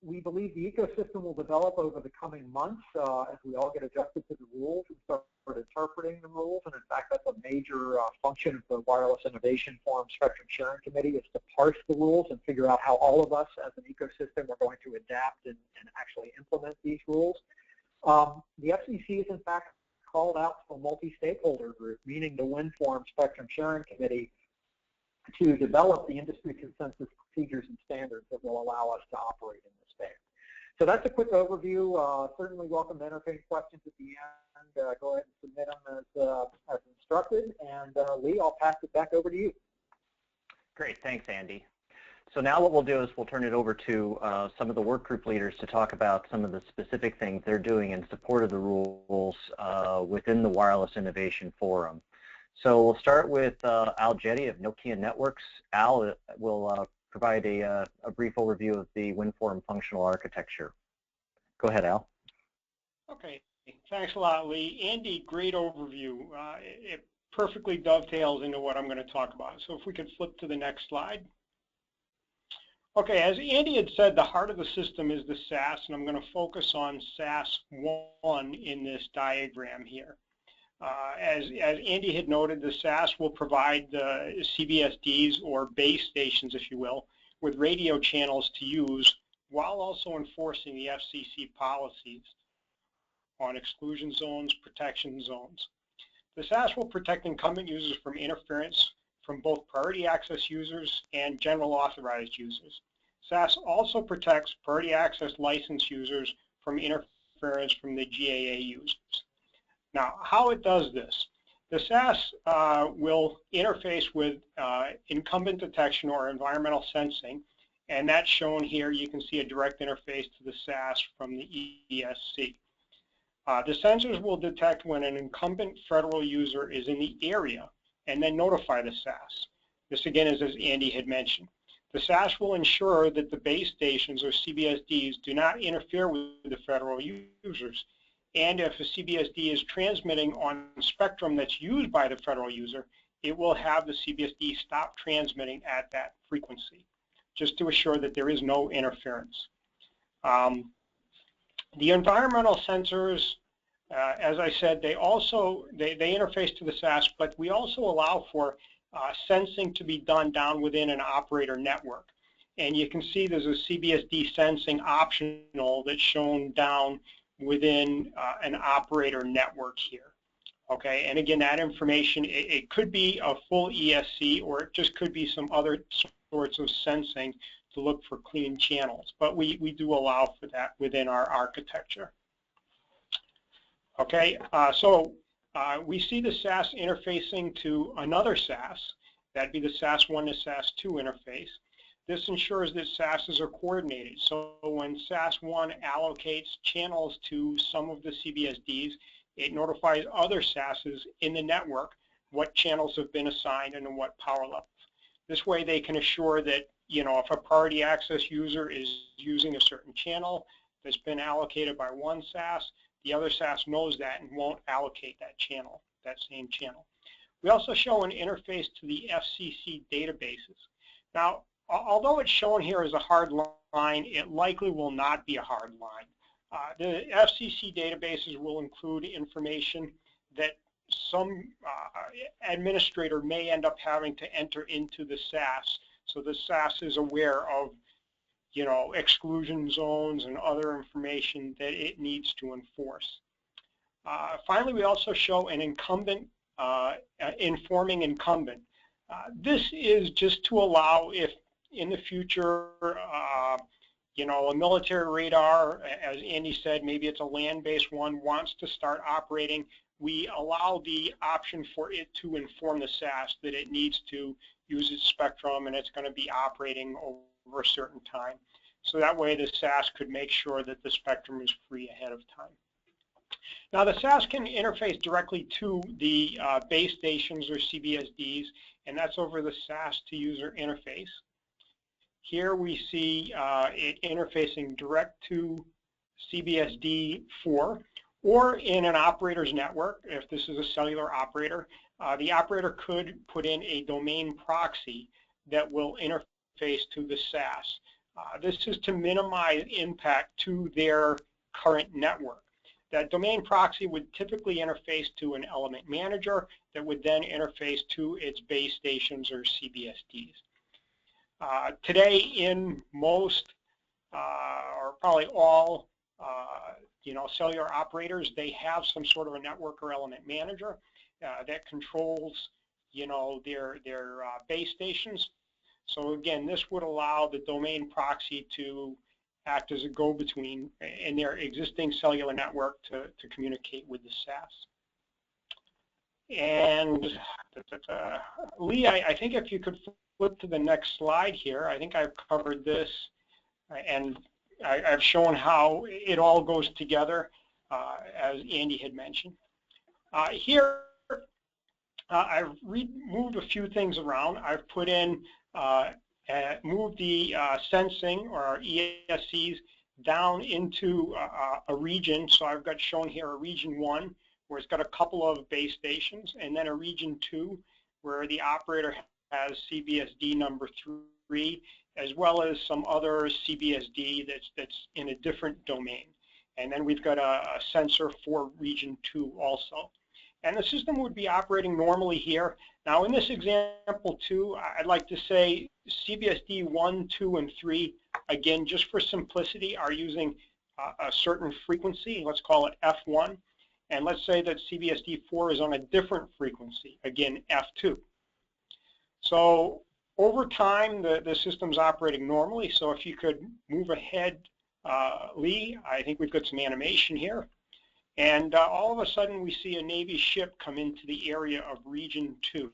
We believe the ecosystem will develop over the coming months as we all get adjusted to the rules and start interpreting the rules. And in fact, that's a major function of the Wireless Innovation Forum Spectrum Sharing Committee, is to parse the rules and figure out how all of us as an ecosystem are going to adapt and actually implement these rules. The FCC is in fact called out to a multi-stakeholder group, meaning the WinForum Spectrum Sharing Committee, to develop the industry consensus procedures and standards that will allow us to operate in this band. So that's a quick overview. Certainly welcome to entertain questions at the end. Go ahead and submit them as instructed. And Lee, I'll pass it back over to you. Great, thanks, Andy. So now what we'll do is we'll turn it over to some of the work group leaders to talk about some of the specific things they're doing in support of the rules within the Wireless Innovation Forum. So we'll start with Al Jetty of Nokia Networks. Al will provide a brief overview of the WinForum functional architecture. Go ahead, Al. Okay, thanks a lot, Lee. Andy, great overview. It perfectly dovetails into what I'm going to talk about. So if we could flip to the next slide. Okay, as Andy had said, the heart of the system is the SAS, and I'm going to focus on SAS 1 in this diagram here. As Andy had noted, the SAS will provide the CBSDs, or base stations, if you will, with radio channels to use while also enforcing the FCC policies on exclusion zones, protection zones. The SAS will protect incumbent users from interference from both priority access users and general authorized users. SAS also protects priority access license users from interference from the GAA users. Now, how it does this? The SAS will interface with incumbent detection or environmental sensing, and that's shown here. You can see a direct interface to the SAS from the ESC. The sensors will detect when an incumbent federal user is in the area and then notify the SAS. This again is as Andy had mentioned. The SAS will ensure that the base stations or CBSDs do not interfere with the federal users. And if a CBSD is transmitting on spectrum that's used by the federal user, it will have the CBSD stop transmitting at that frequency, just to assure that there is no interference. The environmental sensors, as I said, they interface to the SAS, but we also allow for sensing to be done down within an operator network. And you can see there's a CBSD sensing optional that's shown down within an operator network here. Okay, and again, that information, it could be a full ESC, or it just could be some other sorts of sensing to look for clean channels, but we do allow for that within our architecture. Okay, we see the SAS interfacing to another SAS. That'd be the SAS1 to SAS2 interface. This ensures that SASs are coordinated. So when SAS1 allocates channels to some of the CBSDs, it notifies other SASs in the network what channels have been assigned and in what power levels. This way they can assure that, you know, if a priority access user is using a certain channel that's been allocated by one SAS, the other SAS knows that and won't allocate that channel, that same channel. We also show an interface to the FCC databases. Now, although it's shown here as a hard line, it likely will not be a hard line. The FCC databases will include information that some administrator may end up having to enter into the SAS, so the SAS is aware of, you know, exclusion zones and other information that it needs to enforce. Finally, we also show an incumbent, informing incumbent. This is just to allow, if in the future, you know, a military radar, as Andy said, maybe it's a land-based one, wants to start operating, we allow the option for it to inform the SAS that it needs to use its spectrum and it's going to be operating over a certain time. So that way the SAS could make sure that the spectrum is free ahead of time. Now the SAS can interface directly to the base stations or CBSDs, and that's over the SAS to user interface. Here we see it interfacing direct to CBSD4, or in an operator's network. If this is a cellular operator, the operator could put in a domain proxy that will interface to the SAS. This is to minimize impact to their current network. That domain proxy would typically interface to an element manager that would then interface to its base stations or CBSDs. Today, in most or probably all you know, cellular operators, they have some sort of a network or element manager that controls, you know, their base stations. So again, this would allow the domain proxy to act as a go-between in their existing cellular network to communicate with the SAS. And Lee, I think if you could flip to the next slide here, I think I've covered this, and I've shown how it all goes together, as Andy had mentioned. Here, I've moved a few things around. I've put in, moved the sensing or our ESCs down into a region. So I've got shown here a region 1 where it's got a couple of base stations, and then a region 2 where the operator has CBSD number 3, as well as some other CBSD that's in a different domain. And then we've got a sensor for region 2 also. And the system would be operating normally here. Now in this example 2, I'd like to say CBSD 1, 2, and 3, again, just for simplicity, are using a certain frequency. Let's call it F1. And let's say that CBSD 4 is on a different frequency, again, F2. So over time, the system's operating normally. So if you could move ahead, Lee, I think we've got some animation here. And all of a sudden we see a Navy ship come into the area of region 2.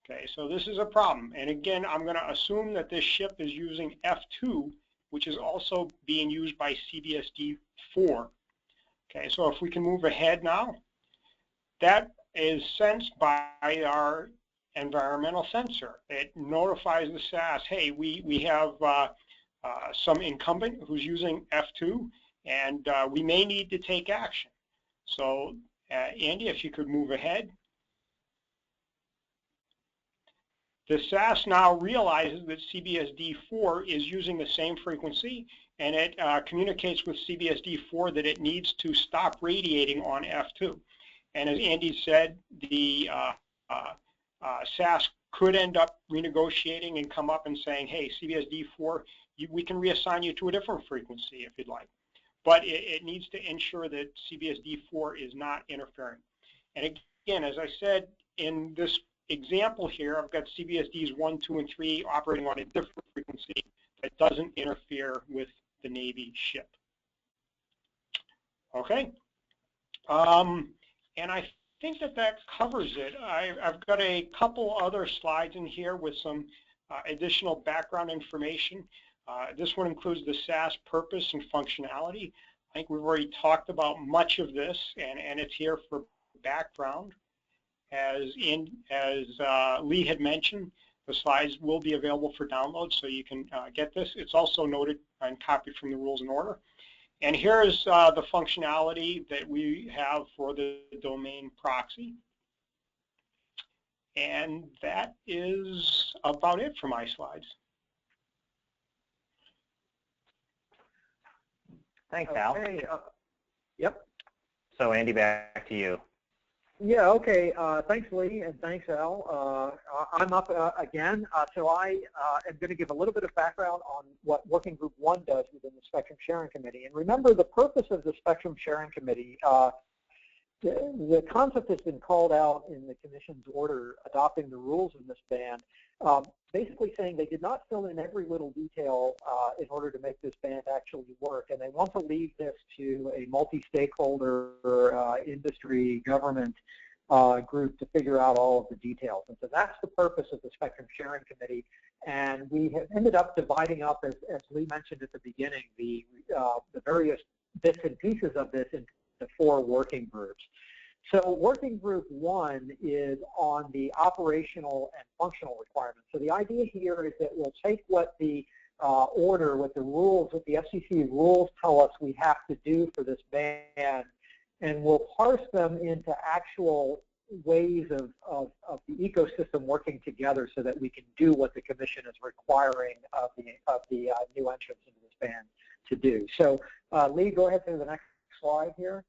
Okay, so this is a problem. And again, I'm going to assume that this ship is using F2, which is also being used by CBSD4. Okay, so if we can move ahead now, that is sensed by our environmental sensor. It notifies the SAS, hey, we have some incumbent who's using F2, and we may need to take action. So Andy, if you could move ahead. The SAS now realizes that CBSD4 is using the same frequency, and it communicates with CBSD4 that it needs to stop radiating on F2. And as Andy said, the SAS could end up renegotiating and come up and saying, hey, CBSD4, we can reassign you to a different frequency if you'd like. But it needs to ensure that CBSD4 is not interfering. And again, as I said, in this example here, I've got CBSDs 1, 2, and 3 operating on a different frequency that doesn't interfere with the Navy ship. Okay. And I think that covers it. I've got a couple other slides in here with some additional background information. This one includes the SAS purpose and functionality. I think we've already talked about much of this, and it's here for background. As Lee had mentioned, the slides will be available for download, so you can get this. It's also noted and copied from the rules and order. And here's the functionality that we have for the domain proxy. And that is about it for my slides. Thanks, Al. Okay. Yep. So Andy, back to you. Yeah, okay. Thanks, Lee, and thanks, Al. I'm up again. So I am going to give a little bit of background on what Working Group 1 does within the Spectrum Sharing Committee. And remember, the purpose of the Spectrum Sharing Committee, the concept has been called out in the Commission's order adopting the rules in this band, basically saying they did not fill in every little detail in order to make this band actually work. And they want to leave this to a multi-stakeholder industry government group to figure out all of the details. And so that's the purpose of the Spectrum Sharing Committee. And we have ended up dividing up, as Lee mentioned at the beginning, the various bits and pieces of this into 4 working groups. So Working Group 1 is on the operational and functional requirements. So the idea here is that we'll take what the order, what the rules, what the FCC rules tell us we have to do for this band, and we'll parse them into actual ways of the ecosystem working together so that we can do what the Commission is requiring of the new entrants into this band to do. So Lee, go ahead to the next slide here.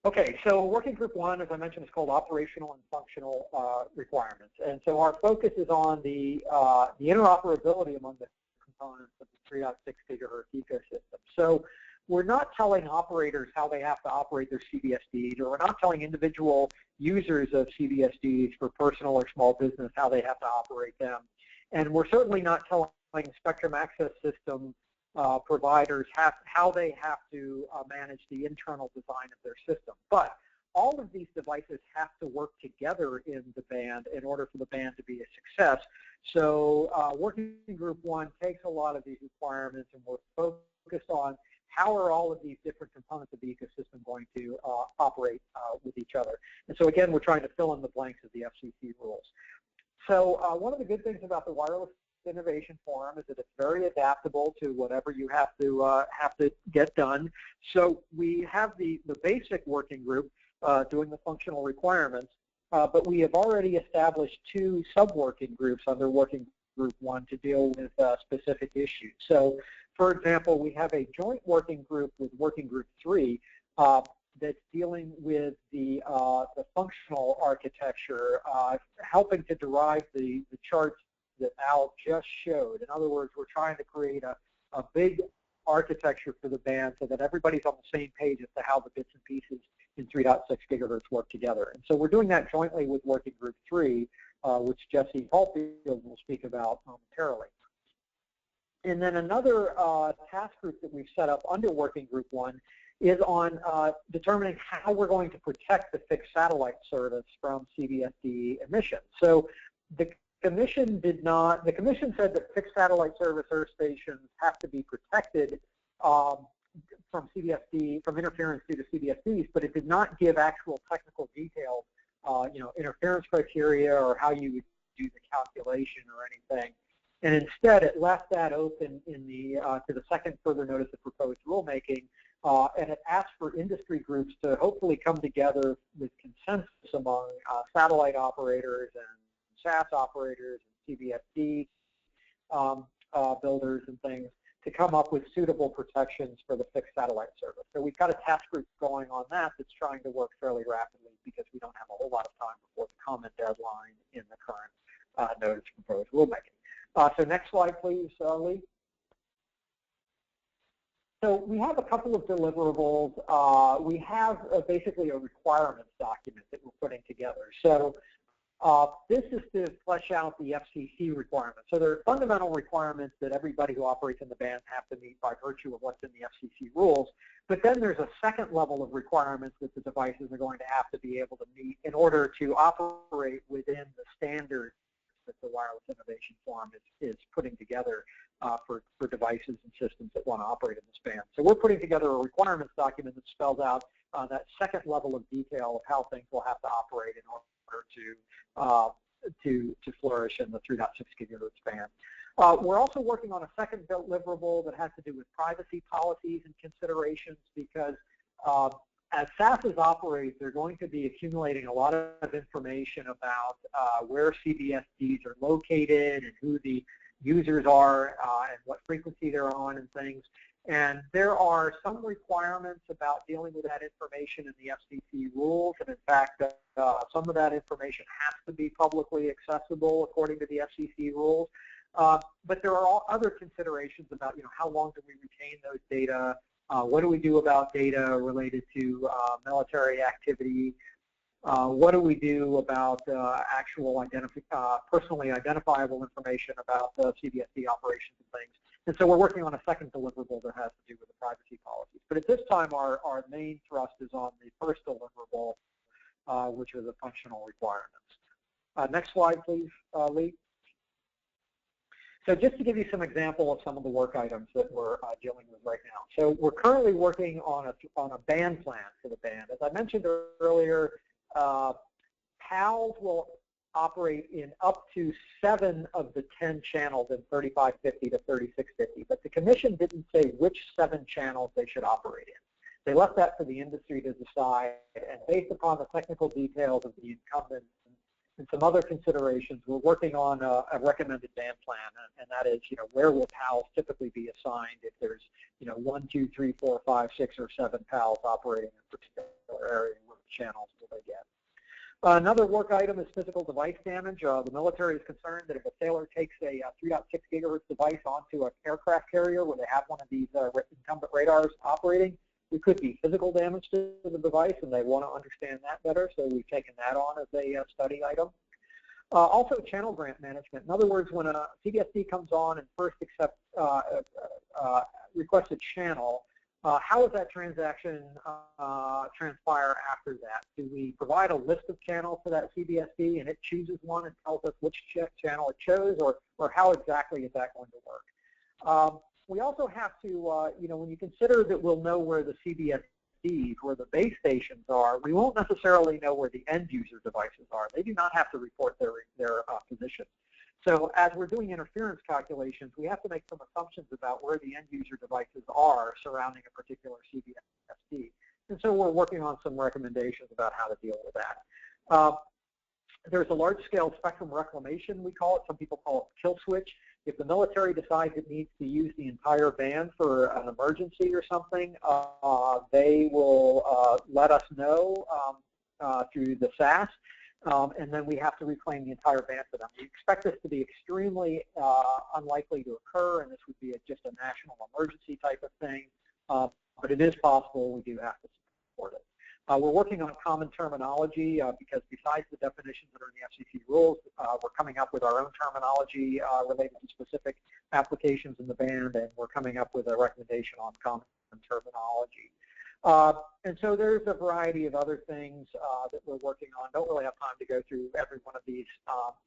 Okay, so Working Group 1, as I mentioned, is called Operational and Functional Requirements. And so our focus is on the interoperability among the components of the 3.6 gigahertz ecosystem. So we're not telling operators how they have to operate their CBSDs, or we're not telling individual users of CBSDs for personal or small business how they have to operate them. And we're certainly not telling Spectrum Access System providers how they have to manage the internal design of their system. But all of these devices have to work together in the band in order for the band to be a success. So Working Group 1 takes a lot of these requirements, and we're focused on how are all of these different components of the ecosystem going to operate with each other. And so again, we're trying to fill in the blanks of the FCC rules. So one of the good things about the Wireless Innovation Forum is that it's very adaptable to whatever you have to get done. So we have the basic working group doing the functional requirements, but we have already established 2 sub-working groups under Working Group 1 to deal with specific issues. So, for example, we have a joint working group with Working Group 3 that's dealing with the functional architecture, helping to derive the charts that Al just showed. In other words, we're trying to create a big architecture for the band so that everybody's on the same page as to how the bits and pieces in 3.6 gigahertz work together. And so we're doing that jointly with Working Group 3, which Jesse Hallfield will speak about momentarily. And then another task group that we've set up under Working Group 1 is on determining how we're going to protect the fixed satellite service from CBSD emissions. So the Commission said that fixed satellite service earth stations have to be protected from CBSD, from interference due to CBSDs, but it did not give actual technical details, interference criteria or how you would do the calculation or anything. And instead, it left that open in the to the second further notice of proposed rulemaking, and it asked for industry groups to hopefully come together with consensus among satellite operators and SAS operators and CBSD builders and things to come up with suitable protections for the fixed satellite service. So we've got a task group going on that that's trying to work fairly rapidly because we don't have a whole lot of time before the comment deadline in the current notice of proposed rulemaking. So next slide, please, Lee. So we have a couple of deliverables. We have basically a requirements document that we're putting together. So this is to flesh out the FCC requirements. So there are fundamental requirements that everybody who operates in the band have to meet by virtue of what's in the FCC rules. But then there's a second level of requirements that the devices are going to have to be able to meet in order to operate within the standards that the Wireless Innovation Forum is putting together for devices and systems that want to operate in this band. So we're putting together a requirements document that spells out that second level of detail of how things will have to operate in order to flourish in the 3.6 gigahertz band. We're also working on a second deliverable that has to do with privacy policies and considerations because as SASs operate, they're going to be accumulating a lot of information about where CBSDs are located and who the users are and what frequency they're on and things. And there are some requirements about dealing with that information in the FCC rules. And in fact, some of that information has to be publicly accessible according to the FCC rules. But there are all other considerations about, how long do we retain those data? What do we do about data related to military activity? What do we do about actual personally identifiable information about CBSD operations and things? And so we're working on a second deliverable that has to do with the privacy policies. But at this time, our main thrust is on the first deliverable, which are the functional requirements. Next slide, please, Lee. So just to give you some example of some of the work items that we're dealing with right now. So we're currently working on a band plan for the band. As I mentioned earlier, PALs will operate in up to 7 of the 10 channels in 3550 to 3650, but the Commission didn't say which 7 channels they should operate in. They left that for the industry to decide, and based upon the technical details of the incumbents and some other considerations, we're working on a recommended band plan, and that is, where will PALs typically be assigned if there's, 1, 2, 3, 4, 5, 6, or 7 PALs operating in a particular area, what channels will they get? Another work item is physical device damage. The military is concerned that if a sailor takes a 3.6 gigahertz device onto an aircraft carrier where they have one of these incumbent radars operating, there could be physical damage to the device, and they want to understand that better, so we've taken that on as a study item. Also, channel grant management. In other words, when a CBSD comes on and first requests a channel, how does that transaction transpire after that? Do we provide a list of channels to that CBSD and it chooses one and tells us which channel it chose, or how exactly is that going to work? We also have to, when you consider that we'll know where the CBSDs, where the base stations are, we won't necessarily know where the end user devices are. They do not have to report their position. So as we're doing interference calculations, we have to make some assumptions about where the end user devices are surrounding a particular CBSD. And so we're working on some recommendations about how to deal with that. There's a large-scale spectrum reclamation, we call it. Some people call it kill switch. If the military decides it needs to use the entire band for an emergency or something, they will let us know through the SAS, and then we have to reclaim the entire band for them. We expect this to be extremely unlikely to occur, and this would be just a national emergency type of thing, but it is possible. We do have to support it. We're working on common terminology because besides the definitions that are in the FCC rules, we're coming up with our own terminology related to specific applications in the band, and we're coming up with a recommendation on common terminology. And so there's a variety of other things that we're working on. Don't really have time to go through every one of these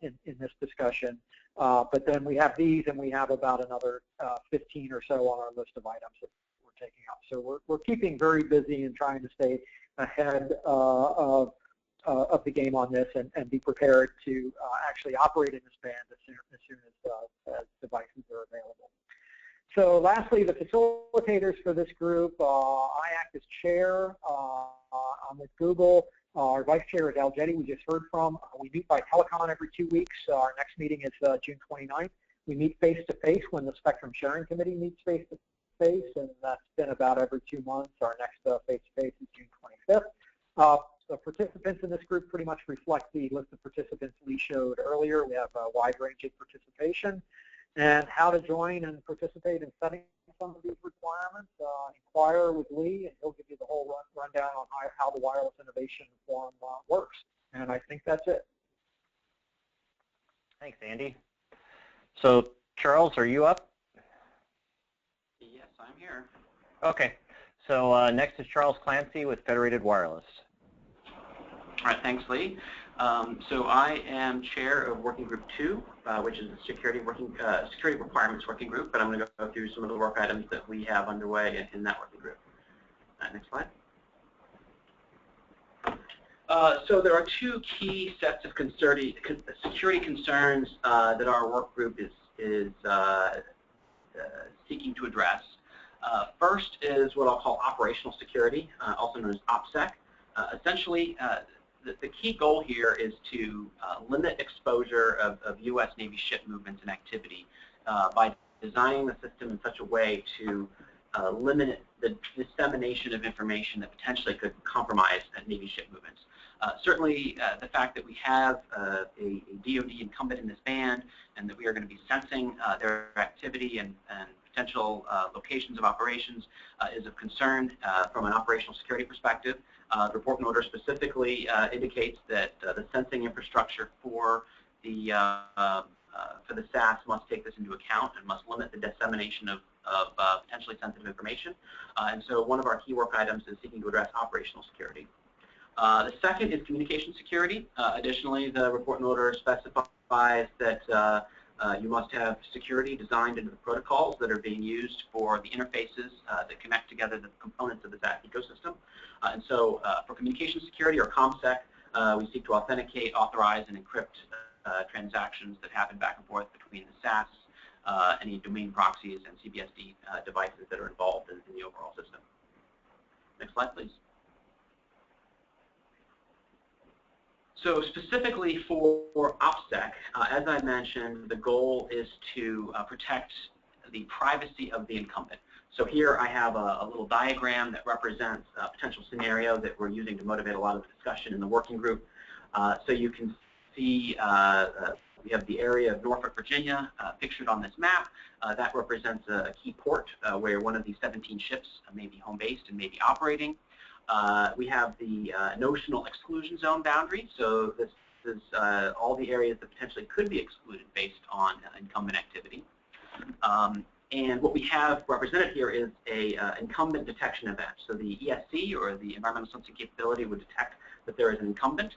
in this discussion, but then we have these, and we have about another 15 or so on our list of items that we're taking up. So we're keeping very busy and trying to stay ahead of the game on this and be prepared to actually operate in this band as soon as devices are available. So lastly, the facilitators for this group, I act as chair. I'm with Google. Our vice chair is Al Jetty, we just heard from. We meet by telecon every 2 weeks. Our next meeting is June 29th. We meet face-to-face when the Spectrum Sharing Committee meets face-to-face, and that's been about every 2 months. Our next face-to-face is June 25th. The participants in this group pretty much reflect the list of participants Lee showed earlier. We have a wide range of participation. And how to join and participate in setting some of these requirements, inquire with Lee, and he'll give you the whole rundown on how the Wireless Innovation Forum works. And I think that's it. Thanks, Andy. So, Charles, are you up? Yes, I'm here. Okay. So next is Charles Clancy with Federated Wireless. All right, thanks, Lee. So I am chair of Working Group 2, which is the Security Requirements Working Group, but I'm going to go through some of the work items that we have underway in that working group. Next slide. So there are two key sets of security concerns that our work group is seeking to address. First is what I'll call operational security, also known as OPSEC. Essentially, the key goal here is to limit exposure of U.S. Navy ship movements and activity by designing the system in such a way to limit the dissemination of information that potentially could compromise Navy ship movements. Certainly, the fact that we have a DoD incumbent in this band and that we are going to be sensing their activity and potential locations of operations is of concern from an operational security perspective. The report and order specifically indicates that the sensing infrastructure for the SAS must take this into account and must limit the dissemination of potentially sensitive information. And so one of our key work items is seeking to address operational security. The second is communication security. Additionally, the report and order specifies that you must have security designed into the protocols that are being used for the interfaces that connect together the components of the SAS ecosystem. And so for communication security, or ComSec, we seek to authenticate, authorize, and encrypt transactions that happen back and forth between the SAS, any domain proxies, and CBSD devices that are involved in the overall system. Next slide, please. So specifically for OPSEC, as I mentioned, the goal is to protect the privacy of the incumbent. So here I have a little diagram that represents a potential scenario that we're using to motivate a lot of discussion in the working group. So you can see we have the area of Norfolk, Virginia, pictured on this map. That represents a key port where one of these 17 ships may be home-based and may be operating. We have the notional exclusion zone boundary, so this is all the areas that potentially could be excluded based on incumbent activity. And what we have represented here is a incumbent detection event. So the ESC, or the environmental sensing capability, would detect that there is an incumbent.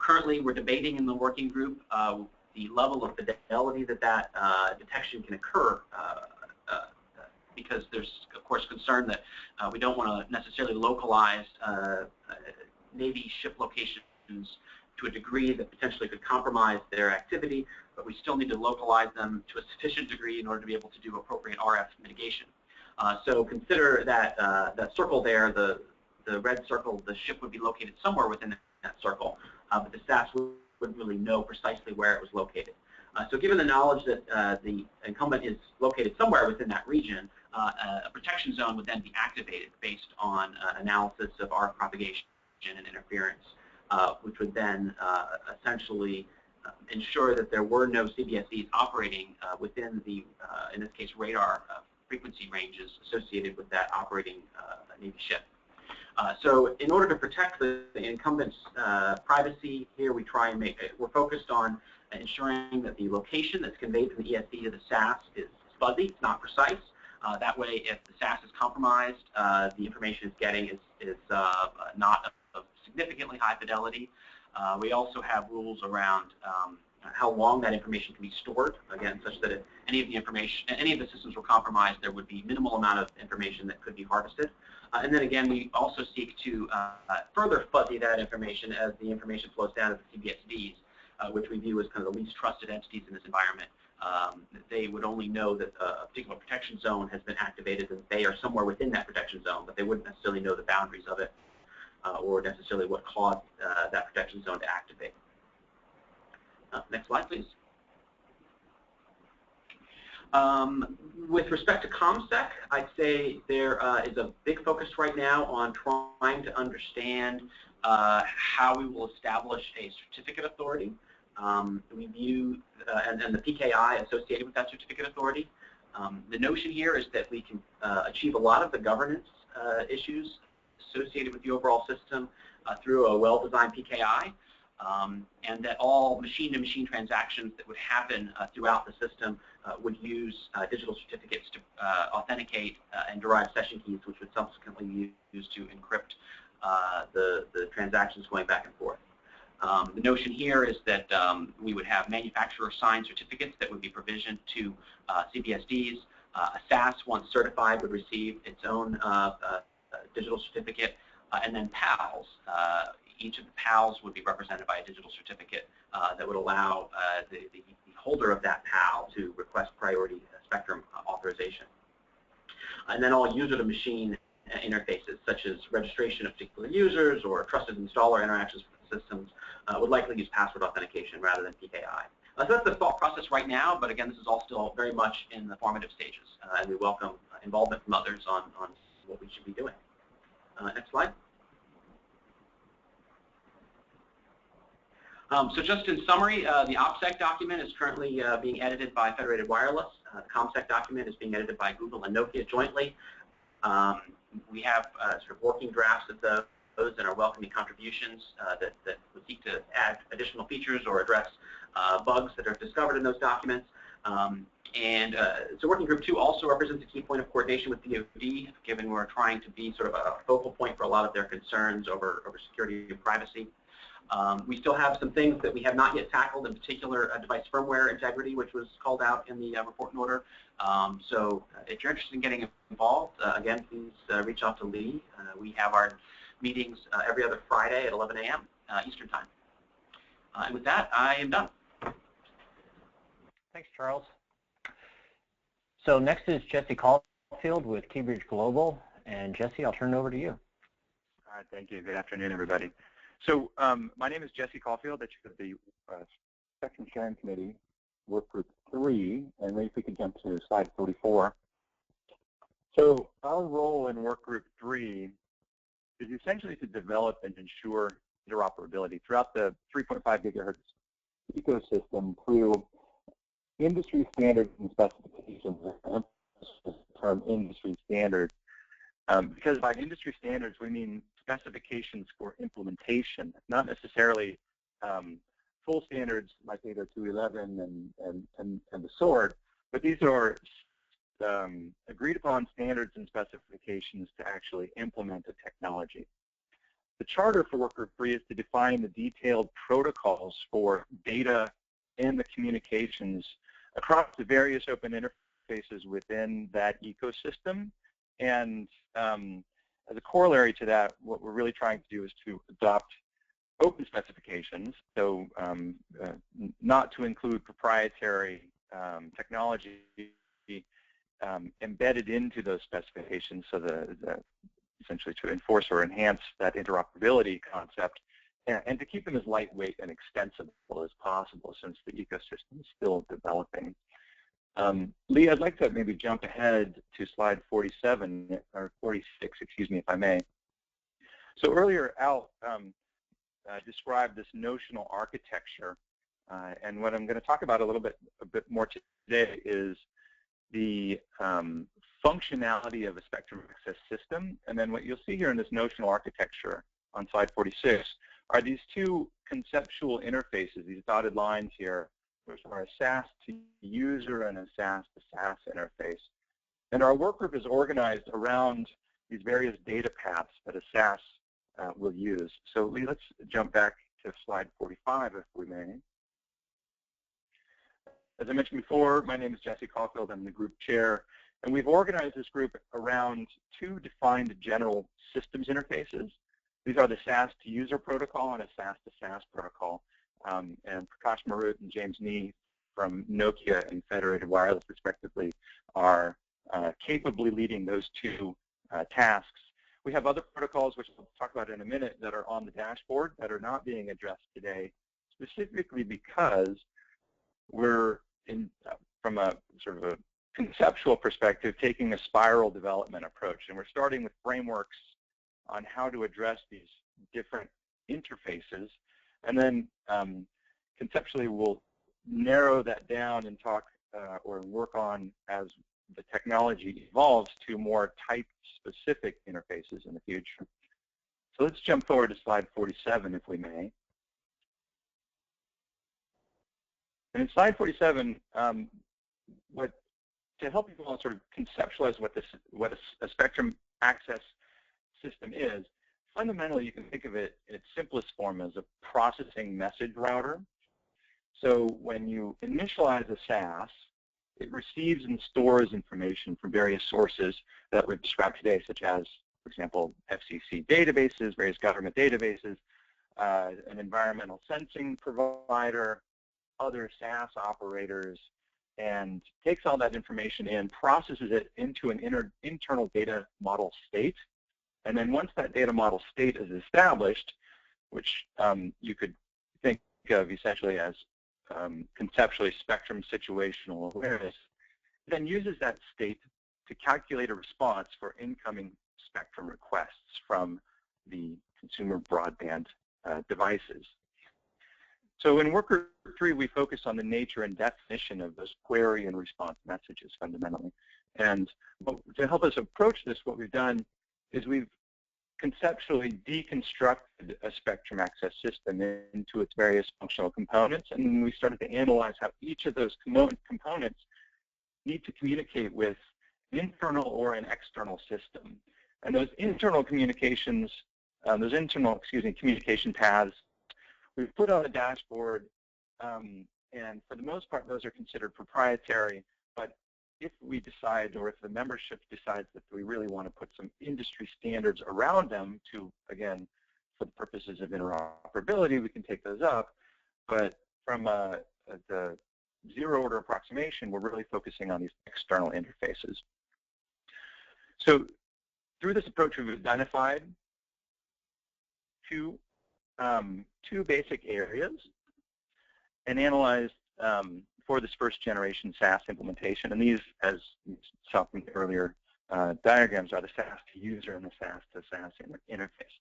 Currently, we're debating in the working group the level of fidelity that detection can occur, because there's, of course, concern that we don't want to necessarily localize Navy ship locations to a degree that potentially could compromise their activity, but we still need to localize them to a sufficient degree in order to be able to do appropriate RF mitigation. So consider that that circle there, the red circle, the ship would be located somewhere within that circle, but the SAS wouldn't really know precisely where it was located. So given the knowledge that the incumbent is located somewhere within that region, a protection zone would then be activated based on analysis of RF propagation and interference, which would then essentially ensure that there were no CBSDs operating within the, in this case, radar frequency ranges associated with that operating Navy ship. So in order to protect the incumbent's privacy, here we try and we're focused on ensuring that the location that's conveyed from the ESC to the SAS is fuzzy, it's not precise. That way, if the SAS is compromised, the information it's getting is not of significantly high fidelity. We also have rules around how long that information can be stored, again, such that if any of the systems were compromised, there would be minimal amount of information that could be harvested. And then again, we also seek to further fuzzy that information as the information flows down to the CBSDs, which we view as kind of the least trusted entities in this environment. They would only know that a particular protection zone has been activated and they are somewhere within that protection zone, but they wouldn't necessarily know the boundaries of it or necessarily what caused that protection zone to activate. Next slide, please. With respect to ComSec, I'd say there is a big focus right now on trying to understand how we will establish a certificate authority. We view, and the PKI associated with that certificate authority. The notion here is that we can achieve a lot of the governance issues associated with the overall system through a well-designed PKI. And that all machine-to-machine transactions that would happen throughout the system would use digital certificates to authenticate and derive session keys, which would subsequently be used to encrypt the transactions going back and forth. The notion here is that we would have manufacturer-signed certificates that would be provisioned to CBSDs. A SAS, once certified, would receive its own digital certificate, and then PALs. Each of the PALs would be represented by a digital certificate that would allow the holder of that PAL to request priority spectrum authorization. And then all user-to-machine interfaces, such as registration of particular users or trusted installer interactions with the systems, would likely use password authentication rather than PKI. So that's the thought process right now, but again, this is all still very much in the formative stages, and we welcome involvement from others on what we should be doing. Next slide. So just in summary, the OPSEC document is currently being edited by Federated Wireless. The ComSec document is being edited by Google and Nokia jointly. We have sort of working drafts of those and are welcoming contributions that would seek to add additional features or address bugs that are discovered in those documents. So Working Group 2 also represents a key point of coordination with DoD, given we're trying to be sort of a focal point for a lot of their concerns over security and privacy. We still have some things that we have not yet tackled, in particular device firmware integrity, which was called out in the report and order. So if you're interested in getting involved, again, please reach out to Lee. We have our meetings every other Friday at 11 a.m. Eastern Time. And with that, I am done. Thanks, Charles. So next is Jesse Caulfield with Keybridge Global. And Jesse, I'll turn it over to you. All right, thank you. Good afternoon, everybody. So my name is Jesse Caulfield. I chair the Spectrum Sharing Committee, Work Group 3, and maybe if we could jump to slide 44. So our role in Work Group 3 is essentially to develop and ensure interoperability throughout the 3.5 gigahertz ecosystem through industry standards and specifications, the term industry standards. Because by industry standards, we mean specifications for implementation, not necessarily full standards like 802.11 and the sort, but these are agreed upon standards and specifications to actually implement the technology. The charter for Work Group 3 is to define the detailed protocols for data and the communications across the various open interfaces within that ecosystem. And as a corollary to that, what we're really trying to do is to adopt open specifications, so not to include proprietary technology embedded into those specifications, so essentially to enforce or enhance that interoperability concept, and to keep them as lightweight and extensible as possible since the ecosystem is still developing. Lee, I'd like to maybe jump ahead to slide 47, or 46, excuse me, if I may. So earlier, Al described this notional architecture, and what I'm going to talk about a bit more today is the functionality of a spectrum access system. And then what you'll see here in this notional architecture on slide 46 are these two conceptual interfaces, these dotted lines here, which are a SAS to user and a SAS to SAS interface. And our work group is organized around these various data paths that a SAS will use. So let's jump back to slide 45, if we may. As I mentioned before, my name is Jesse Caulfield. I'm the group chair. And we've organized this group around two defined general systems interfaces. These are the SAS to user protocol and a SAS to SAS protocol. And Prakash Marut and James Nee from Nokia and Federated Wireless, respectively, are capably leading those two tasks. We have other protocols, which we'll talk about in a minute, that are on the dashboard that are not being addressed today, specifically because we're, from a sort of a conceptual perspective, taking a spiral development approach. And we're starting with frameworks on how to address these different interfaces. And then conceptually, we'll narrow that down and talk or work on, as the technology evolves, to more type-specific interfaces in the future. So let's jump forward to slide 47, if we may. And in slide 47, to help people sort of conceptualize what a spectrum access system is, fundamentally you can think of it in its simplest form as a processing message router. So when you initialize a SAS, it receives and stores information from various sources that we've described today, such as, for example, FCC databases, various government databases, an environmental sensing provider, other SAS operators, and takes all that information in, processes it into an internal data model state. And then once that data model state is established, which you could think of essentially as conceptually spectrum situational awareness, then uses that state to calculate a response for incoming spectrum requests from the consumer broadband devices. So in Work Group 3, we focus on the nature and definition of those query and response messages fundamentally. And to help us approach this, what we've done is we've conceptually deconstructed a spectrum access system into its various functional components, and we started to analyze how each of those components need to communicate with an internal or an external system. And those internal communication paths we've put on the dashboard, and for the most part, those are considered proprietary. But if we decide, or if the membership decides that we really want to put some industry standards around them to, again, for the purposes of interoperability, we can take those up. But from the zero-order approximation, we're really focusing on these external interfaces. So through this approach, we've identified two basic areas and analyzed for this first generation SAS implementation. And these, as you saw from the earlier diagrams, are the SAS to user and the SAS to SAS interface.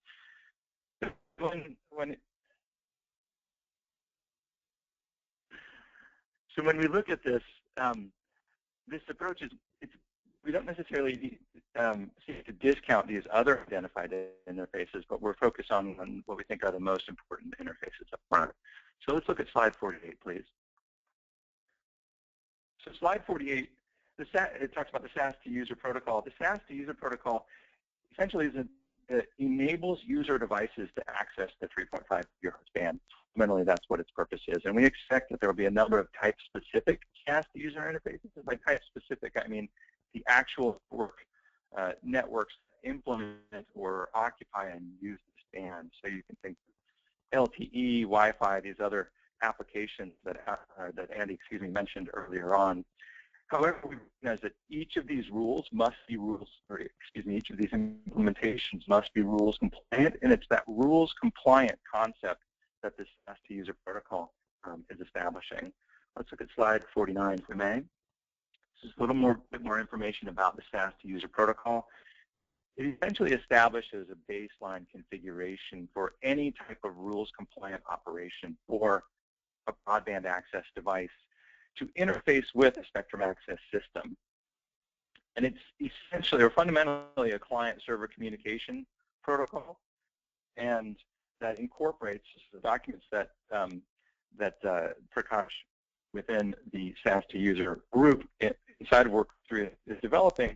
So when we look at this, this approach is, we don't necessarily seek to discount these other identified interfaces, but we're focused on what we think are the most important interfaces up front. So let's look at slide 48, please. So slide 48, it talks about the SAS to user protocol. The SAS to user protocol essentially enables user devices to access the 3.5 GHz band. Fundamentally, that's what its purpose is. And we expect that there will be a number of type-specific SAS to user interfaces. By type-specific, I mean the actual networks implement or occupy and use this band. So you can think of LTE, Wi-Fi, these other applications that Andy, mentioned earlier on. However, we recognize that each of these rules must be each of these implementations must be rules compliant, and it's that rules compliant concept that this SAS to user protocol is establishing. Let's look at slide 49, if we may. This is a little bit more information about the SAS to user protocol. It essentially establishes a baseline configuration for any type of rules compliant operation for a broadband access device to interface with a spectrum access system. And it's essentially or fundamentally a client-server communication protocol, and that incorporates the documents that Prakash within the SaaS to user group inside of Work 3 is developing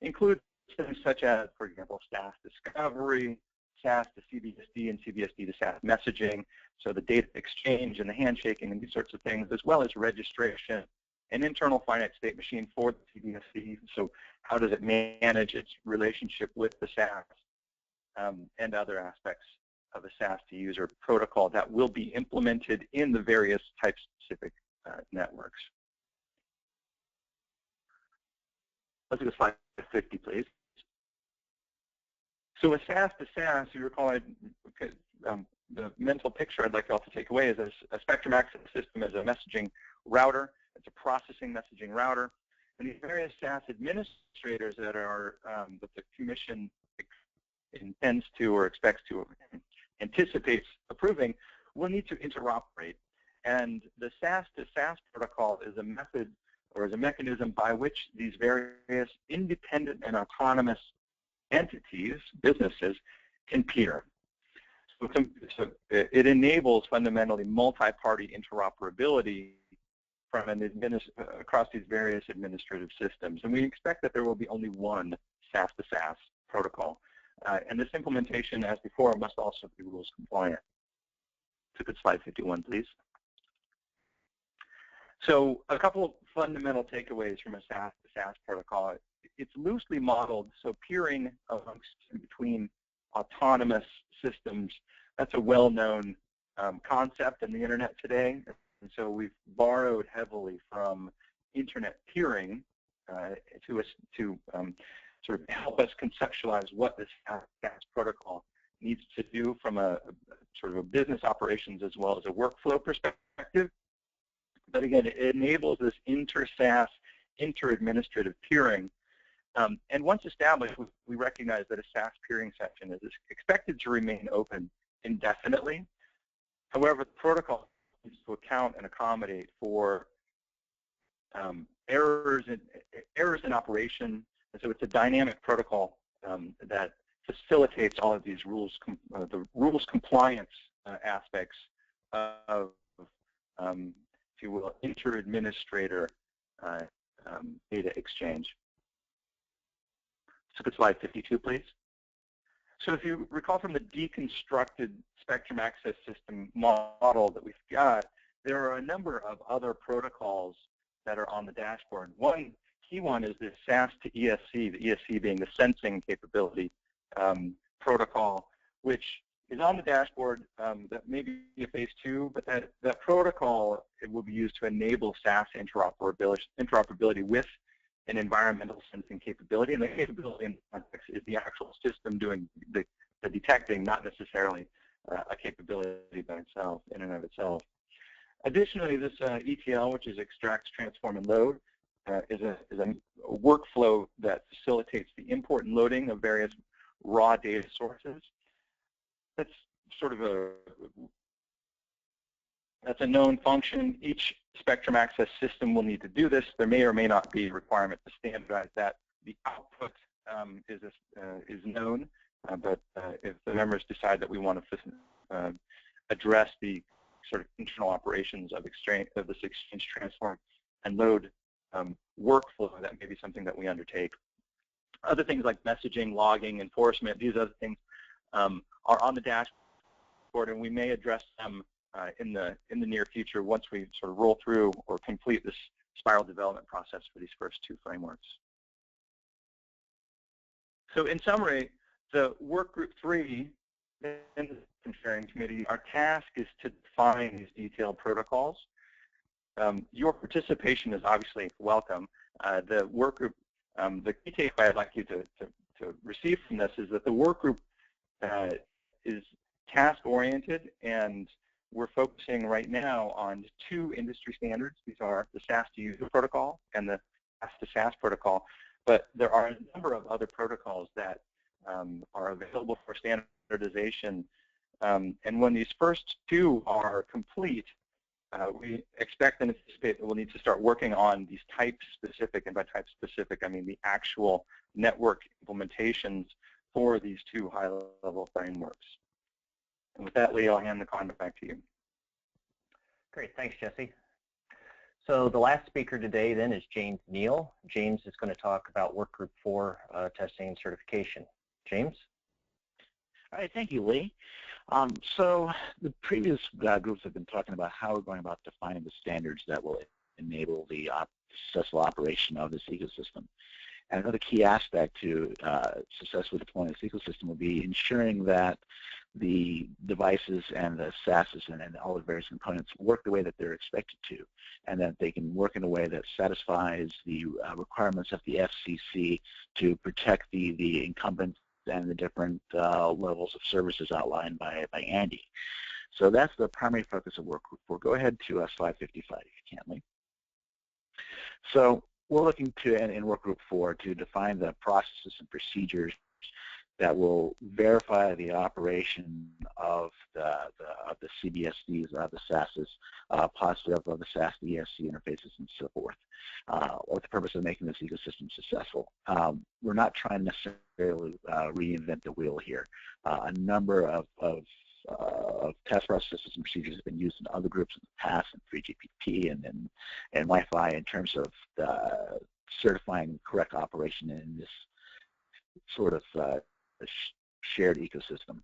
include things such as, for example, SaaS discovery, SaaS to CBSD, and CBSD to SaaS messaging, so the data exchange and the handshaking and these sorts of things, as well as registration, an internal finite state machine for the CBSD, so how does it manage its relationship with the SaaS, and other aspects of a SaaS to user protocol that will be implemented in the various type-specific networks. Let's go to slide 50, please. So a SaaS to SaaS, you recall the mental picture I'd like you all to take away is a spectrum access system as a messaging router. It's a processing messaging router. And these various SaaS administrators that are that the Commission intends to or expects to anticipates approving will need to interoperate. And the SaaS to SaaS protocol is a method or is a mechanism by which these various independent and autonomous entities, businesses, can peer. So it enables fundamentally multi-party interoperability from across these various administrative systems. And we expect that there will be only one SaaS to SaaS protocol. And this implementation, as before, must also be rules compliant. So could slide 51, please. So a couple of fundamental takeaways from a SaaS to SaaS protocol. It's loosely modeled, so peering between autonomous systems, that's a well-known concept in the internet today. And so we've borrowed heavily from internet peering to sort of help us conceptualize what this SaaS protocol needs to do from a sort of a business operations as well as a workflow perspective. But again, it enables this inter-SaaS, inter-administrative peering. And once established, we recognize that a SaaS peering session is expected to remain open indefinitely. However, the protocol needs to account and accommodate for errors in operation. And so it's a dynamic protocol that facilitates all of these the rules compliance aspects of, if you will, inter-administrator data exchange. So could slide 52, please. So if you recall from the deconstructed spectrum access system model that we've got, there are a number of other protocols that are on the dashboard. One key one is the SaaS to ESC, the ESC being the sensing capability protocol, which is on the dashboard. That may be a phase 2, but that protocol, it will be used to enable SaaS interoperability with an environmental sensing capability, and the capability in context is the actual system doing the detecting, not necessarily a capability by itself, in and of itself. Additionally, this ETL, which is extracts, transform, and load, is a workflow that facilitates the import and loading of various raw data sources. That's sort of that's a known function. Each spectrum access system will need to do this. There may or may not be a requirement to standardize that. The output is known, but if the members decide that we want to address the sort of internal operations of this exchange, transform, and load workflow, that may be something that we undertake. Other things like messaging, logging, enforcement, these other things are on the dashboard, and we may address them in the near future once we sort of roll through or complete this spiral development process for these first 2 frameworks. So in summary, the work group 3 in the sharing committee, our task is to define these detailed protocols. Your participation is obviously welcome. The work group, the key takeaway I'd like you to receive from this is that the work group is task-oriented, and we're focusing right now on 2 industry standards. These are the SaaS to user protocol and the SaaS to SaaS protocol. But there are a number of other protocols that are available for standardization. And when these first 2 are complete, we expect and anticipate that we'll need to start working on these type-specific, and by type-specific, I mean the actual network implementations for these two high-level frameworks. And with that, Lee, I'll hand the content back to you. Great, thanks, Jesse. So the last speaker today then is James Neal. James is going to talk about Workgroup 4 testing and certification. James? All right, thank you, Lee. So the previous groups have been talking about how we're going about defining the standards that will enable the successful operation of this ecosystem. And another key aspect to successfully deploying this ecosystem will be ensuring that the devices and the SaaSes and all the various components work the way that they're expected to, and that they can work in a way that satisfies the requirements of the FCC to protect the incumbents and the different levels of services outlined by Andy. So that's the primary focus of Workgroup 4. Go ahead to slide 55 if you can, Lee. So we're looking to, in Workgroup 4, to define the processes and procedures that will verify the operation of the CBSDs, the SaaSes, possibly of the SaaS, the ESC interfaces, and so forth, with the purpose of making this ecosystem successful. We're not trying to necessarily reinvent the wheel here. A number of test processes and procedures have been used in other groups in the past, in 3GPP and Wi-Fi, in terms of certifying correct operation in this sort of shared ecosystem.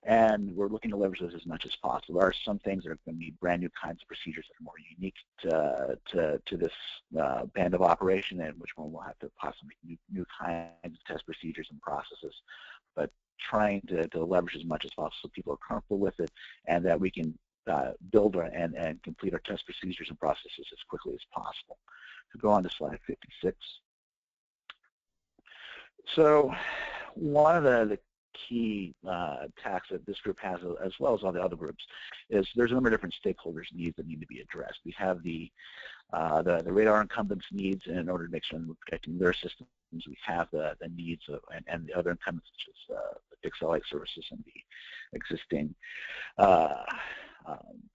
And we're looking to leverage those as much as possible. There are some things that are going to be brand new kinds of procedures that are more unique to this band of operation, and which one will have to possibly make new kinds of test procedures and processes. But trying to leverage as much as possible so people are comfortable with it, and that we can build and complete our test procedures and processes as quickly as possible. So go on to slide 56. So one of the key tasks that this group has, as well as all the other groups, is there's a number of different stakeholders' needs that need to be addressed. We have the radar incumbents' needs in order to make sure that we're protecting their systems. We have the needs of, and the other incumbents, such as the Excl services and the existing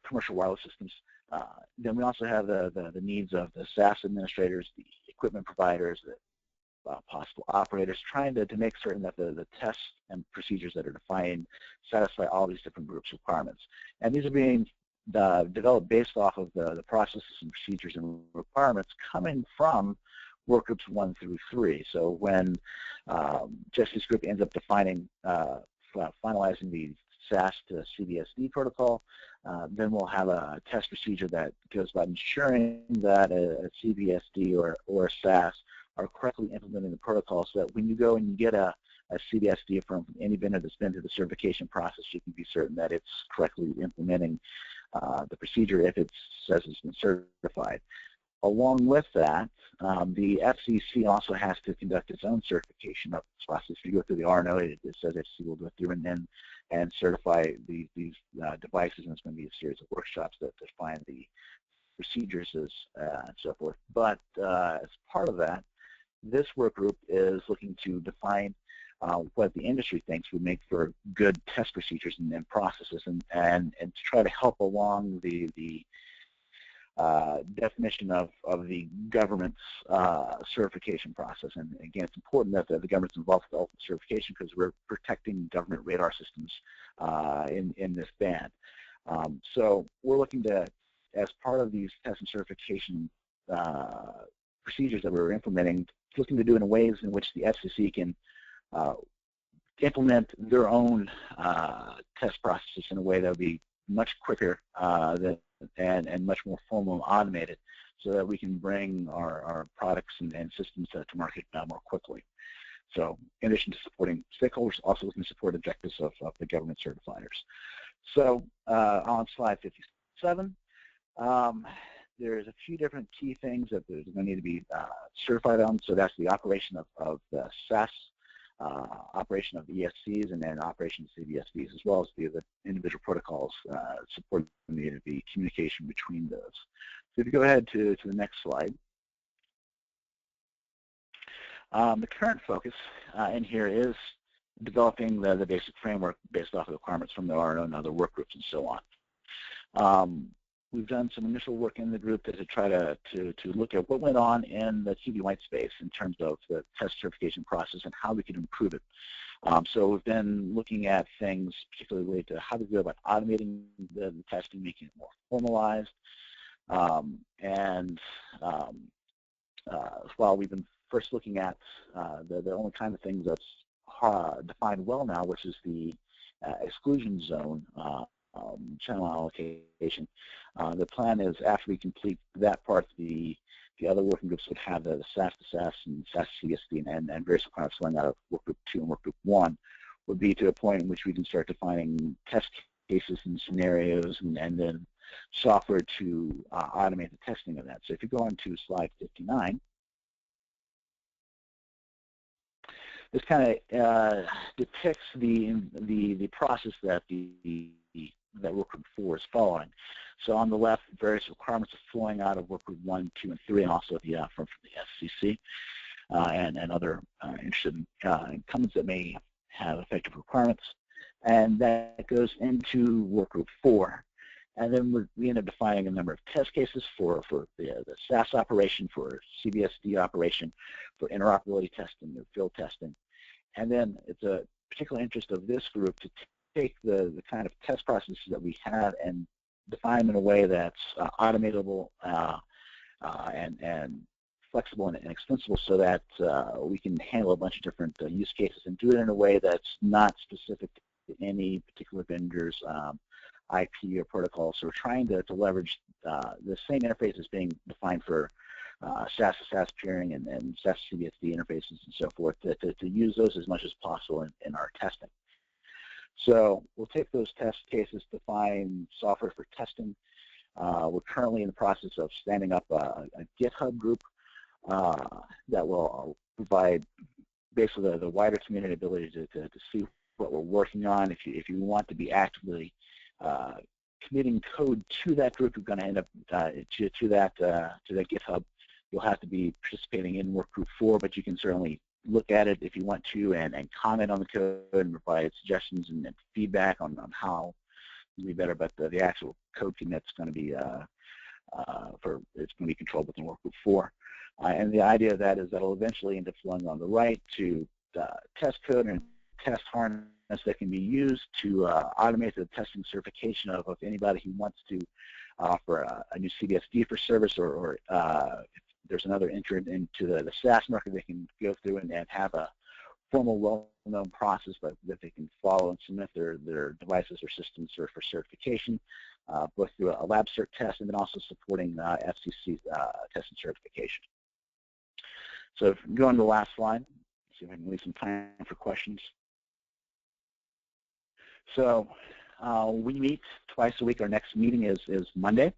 commercial wireless systems. Then we also have the needs of the SaaS administrators, the equipment providers, the possible operators, trying to make certain that the tests and procedures that are defined satisfy all these different groups' requirements. And these are being developed based off of the processes and procedures and requirements coming from Workgroups 1 through 3. So when Jesse's group ends up defining, finalizing the SaaS to CBSD protocol, then we'll have a test procedure that goes about ensuring that a CBSD or a SaaS are correctly implementing the protocol, so that when you go and you get a CBSD from any vendor that's been through the certification process, you can be certain that it's correctly implementing the procedure if it says it's been certified. Along with that, the FCC also has to conduct its own certification of this process. If you go through the RNO, it says FCC will go through and certify these devices, and it's going to be a series of workshops that define the procedures and so forth. But as part of that, this work group is looking to define what the industry thinks would make for good test procedures and processes, and to try to help along the definition of the government's certification process. And again, it's important that the government's involved with ultimate certification, because we're protecting government radar systems in this band. So we're looking to, as part of these test and certification procedures that we're implementing, looking to do in ways in which the FCC can implement their own test processes in a way that would be much quicker and much more formal and automated, so that we can bring our products and systems to market more quickly. So in addition to supporting stakeholders, also looking to support objectives of the government certifiers. So on slide 57, there's a few different key things that there's going to need to be certified on. So that's the operation of the SaaS, operation of the ESCs, and then operation of CBSDs, as well as the individual protocols supporting the communication between those. So if you go ahead to the next slide. The current focus in here is developing the basic framework based off of the requirements from the RNO and other work groups and so on. we've done some initial work in the group to try to look at what went on in the TV white space in terms of the test certification process and how we could improve it. So we've been looking at things particularly related to how to go about automating the testing, making it more formalized. While we've been first looking at the only kind of things that's defined well now, which is the exclusion zone channel allocation, the plan is after we complete that part, the other working groups would have the SAS to SAS and SAS to CSD and various requirements going out of work group 2 and work group 1 would be to a point in which we can start defining test cases and scenarios and then software to automate the testing of that. So if you go on to slide 59, this kind of depicts the process that that work group 4 is following. So on the left, various requirements are flowing out of work group 1, 2, and 3, and also from the SCC and other interested incumbents that may have effective requirements. And that goes into work group 4. And then we end up defining a number of test cases for the SAS operation, for CBSD operation, for interoperability testing, or field testing. And then it's a particular interest of this group to take the kind of test processes that we have and define them in a way that's automatable and flexible and extensible so that we can handle a bunch of different use cases and do it in a way that's not specific to any particular vendor's IP or protocol. So we're trying to leverage the same interfaces being defined for SAS to SAS peering and SAS to CBSD interfaces and so forth to use those as much as possible in our testing. So we'll take those test cases, define software for testing. We're currently in the process of standing up a GitHub group that will provide basically the wider community ability to see what we're working on. If you want to be actively committing code to that group, you're going to end up to that GitHub. You'll have to be participating in work group 4, but you can certainly look at it if you want to and comment on the code and provide suggestions and feedback on how it can be better. But the actual code commit's going to be it's going to be controlled within work group 4. And the idea of that is that it'll eventually end up flowing on the right to test code and test harness that can be used to automate the testing certification of anybody who wants to offer a new CBSD for service or if there's another entrant into the SAS market, they can go through and have a formal, well-known process that they can follow and submit their devices or systems for certification, both through a lab cert test and then also supporting FCC test and certification. So if we go on to the last slide, see if I can leave some time for questions. So we meet twice a week. Our next meeting is Monday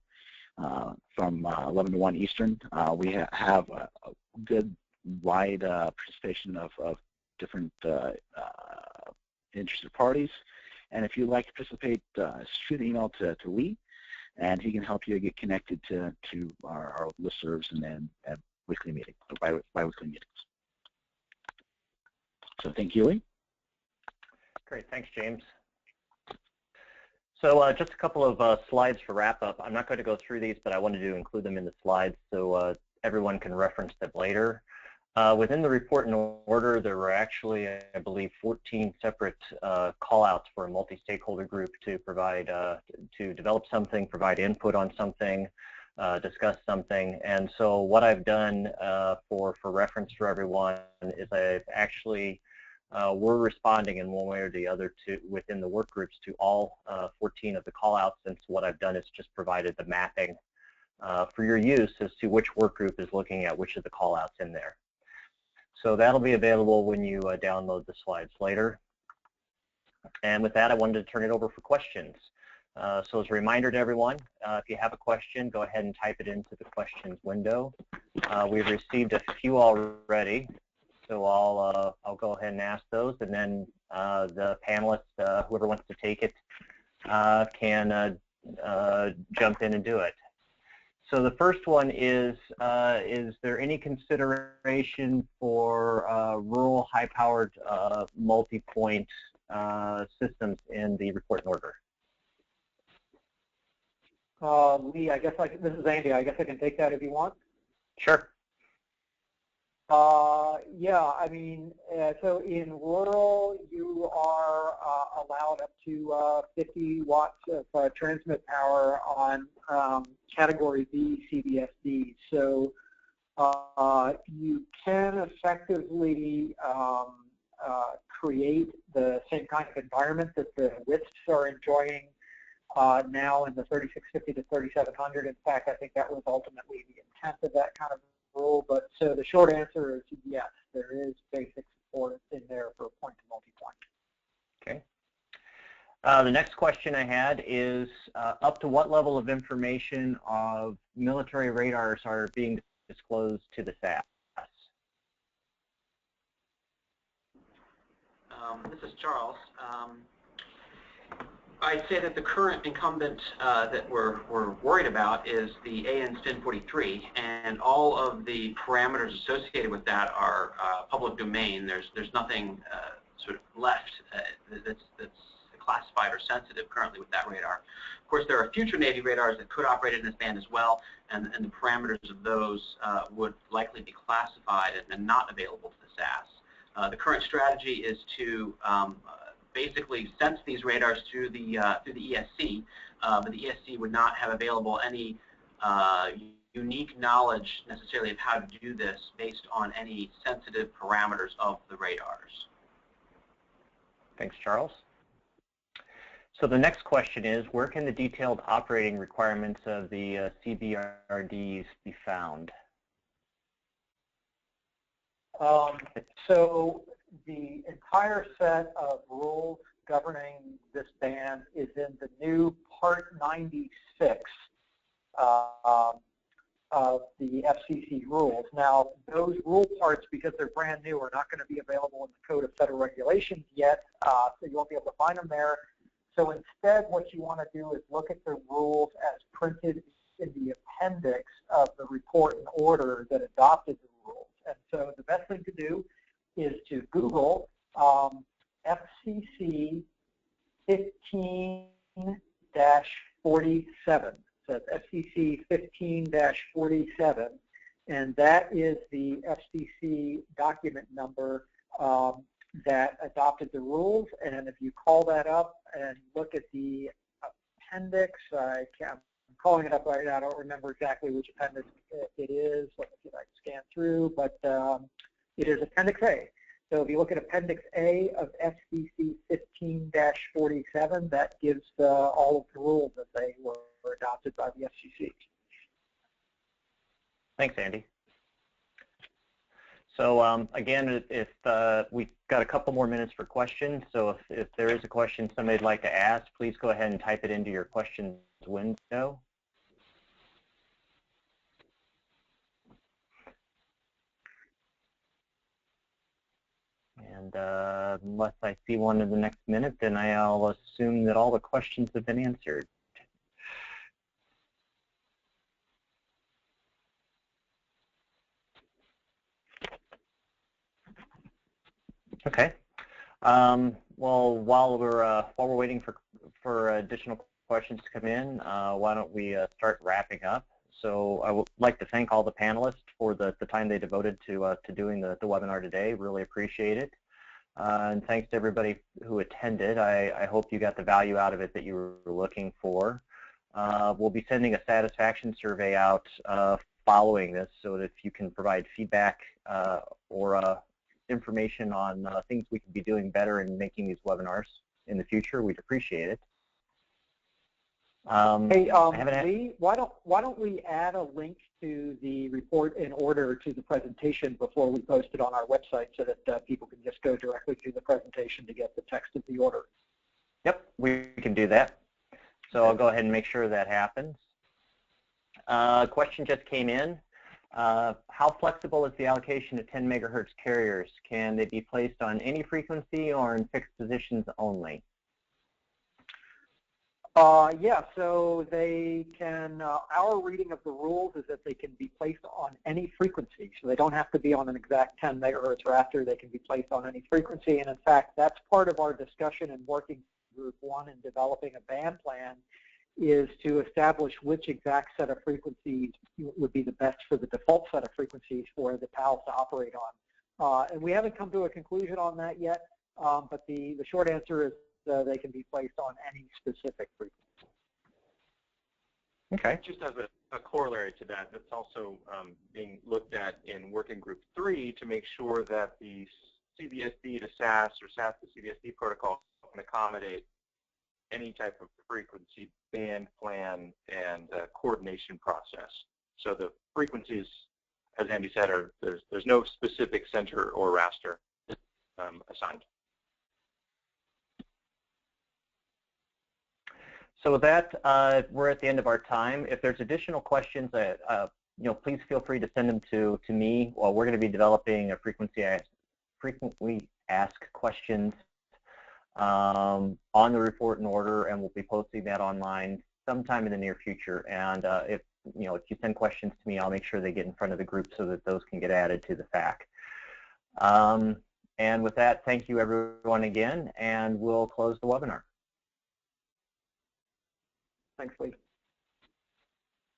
from 11 to 1 Eastern. We have a good wide participation of different interested parties. And if you'd like to participate, shoot an email to Lee, and he can help you get connected to our listservs and weekly meetings, or bi-weekly meetings. So thank you, Lee. Great, thanks, James. So just a couple of slides for wrap-up. I'm not going to go through these, but I wanted to include them in the slides so everyone can reference them later. Within the report and order, there were actually, I believe, 14 separate call-outs for a multi-stakeholder group to provide, to develop something, provide input on something, discuss something. And so what I've done for reference for everyone is I've actually, we're responding in one way or the other to within the work groups to all 14 of the call-outs. And so what I've done is just provided the mapping for your use as to which work group is looking at which of the call-outs in there. So that'll be available when you download the slides later. And with that, I wanted to turn it over for questions. So as a reminder to everyone, if you have a question, go ahead and type it into the questions window. We've received a few already, so I'll go ahead and ask those, and then the panelists, whoever wants to take it, can jump in and do it. So the first one is there any consideration for rural high-powered multi-point systems in the report and order? Lee, I guess this is Andy. I guess I can take that if you want. Sure. Yeah, I mean, so in rural, you are allowed up to 50 watts of transmit power on Category B CBSD. So you can effectively create the same kind of environment that the WISPs are enjoying now in the 3650 to 3700. In fact, I think that was ultimately the intent of that kind of rule. But so the short answer is yes, there is basic support in there for point-to-multipoint. Okay. The next question I had is up to what level of information of military radars are being disclosed to the SAS? This is Charles. I'd say that the current incumbent that we're worried about is the AN SPIN 43, and all of the parameters associated with that are public domain. There's nothing sort of left that's classified or sensitive currently with that radar. Of course, there are future Navy radars that could operate in this band as well, and the parameters of those would likely be classified and not available to the SAS. The current strategy is to basically sense these radars through the ESC, but the ESC would not have available any unique knowledge necessarily of how to do this based on any sensitive parameters of the radars. Thanks, Charles. So the next question is, where can the detailed operating requirements of the CBRDs be found? So the entire set of rules governing this band is in the new Part 96 of the FCC rules. Now, those rule parts, because they're brand new, are not going to be available in the Code of Federal Regulations yet, so you won't be able to find them there. So instead, what you want to do is look at the rules as printed in the appendix of the report and order that adopted the rules. And so the best thing to do is to Google FCC 15-47. So it's FCC 15-47, and that is the FCC document number that adopted the rules. And if you call that up and look at the appendix, I'm calling it up right now. I don't remember exactly which appendix it is. Let me see if I can scan through, but it is Appendix A. So if you look at Appendix A of FCC 15-47, that gives all of the rules that they were adopted by the FCC. Thanks, Andy. So again, if we've got a couple more minutes for questions, so if there is a question somebody'd like to ask, please go ahead and type it into your questions window. And unless I see one in the next minute, then I'll assume that all the questions have been answered. Okay. Well, while we're waiting for additional questions to come in, why don't we start wrapping up? So I would like to thank all the panelists for the time they devoted to doing the webinar today. Really appreciate it. And thanks to everybody who attended. I hope you got the value out of it that you were looking for. We'll be sending a satisfaction survey out following this, so that if you can provide feedback or information on things we could be doing better in making these webinars in the future, we'd appreciate it. Hey, Lee, why don't we add a link to the report in order to the presentation before we post it on our website, so that people can just go directly to the presentation to get the text of the order? Yep, we can do that. So I'll go ahead and make sure that happens. A question just came in. How flexible is the allocation of 10 megahertz carriers? Can they be placed on any frequency or in fixed positions only? Yeah, so they can, our reading of the rules is that they can be placed on any frequency. So they don't have to be on an exact 10 megahertz raster. They can be placed on any frequency. And in fact, that's part of our discussion in working group 1 in developing a band plan, is to establish which exact set of frequencies would be the best for the default set of frequencies for the PALs to operate on. And we haven't come to a conclusion on that yet, but the short answer is they can be placed on any specific frequency. Okay. Just as a corollary to that, that's also being looked at in Working Group 3 to make sure that the CBSD to SAS or SAS to CBSD protocol can accommodate any type of frequency band plan and coordination process. So the frequencies, as Andy said, there's no specific center or raster assigned. So with that, we're at the end of our time. If there's additional questions, please feel free to send them to me. Well, we're going to be developing a frequently asked questions on the report and order, and we'll be posting that online sometime in the near future. And if you send questions to me, I'll make sure they get in front of the group so that those can get added to the FAQ. And with that, thank you everyone again, and we'll close the webinar. Thanks, Lee.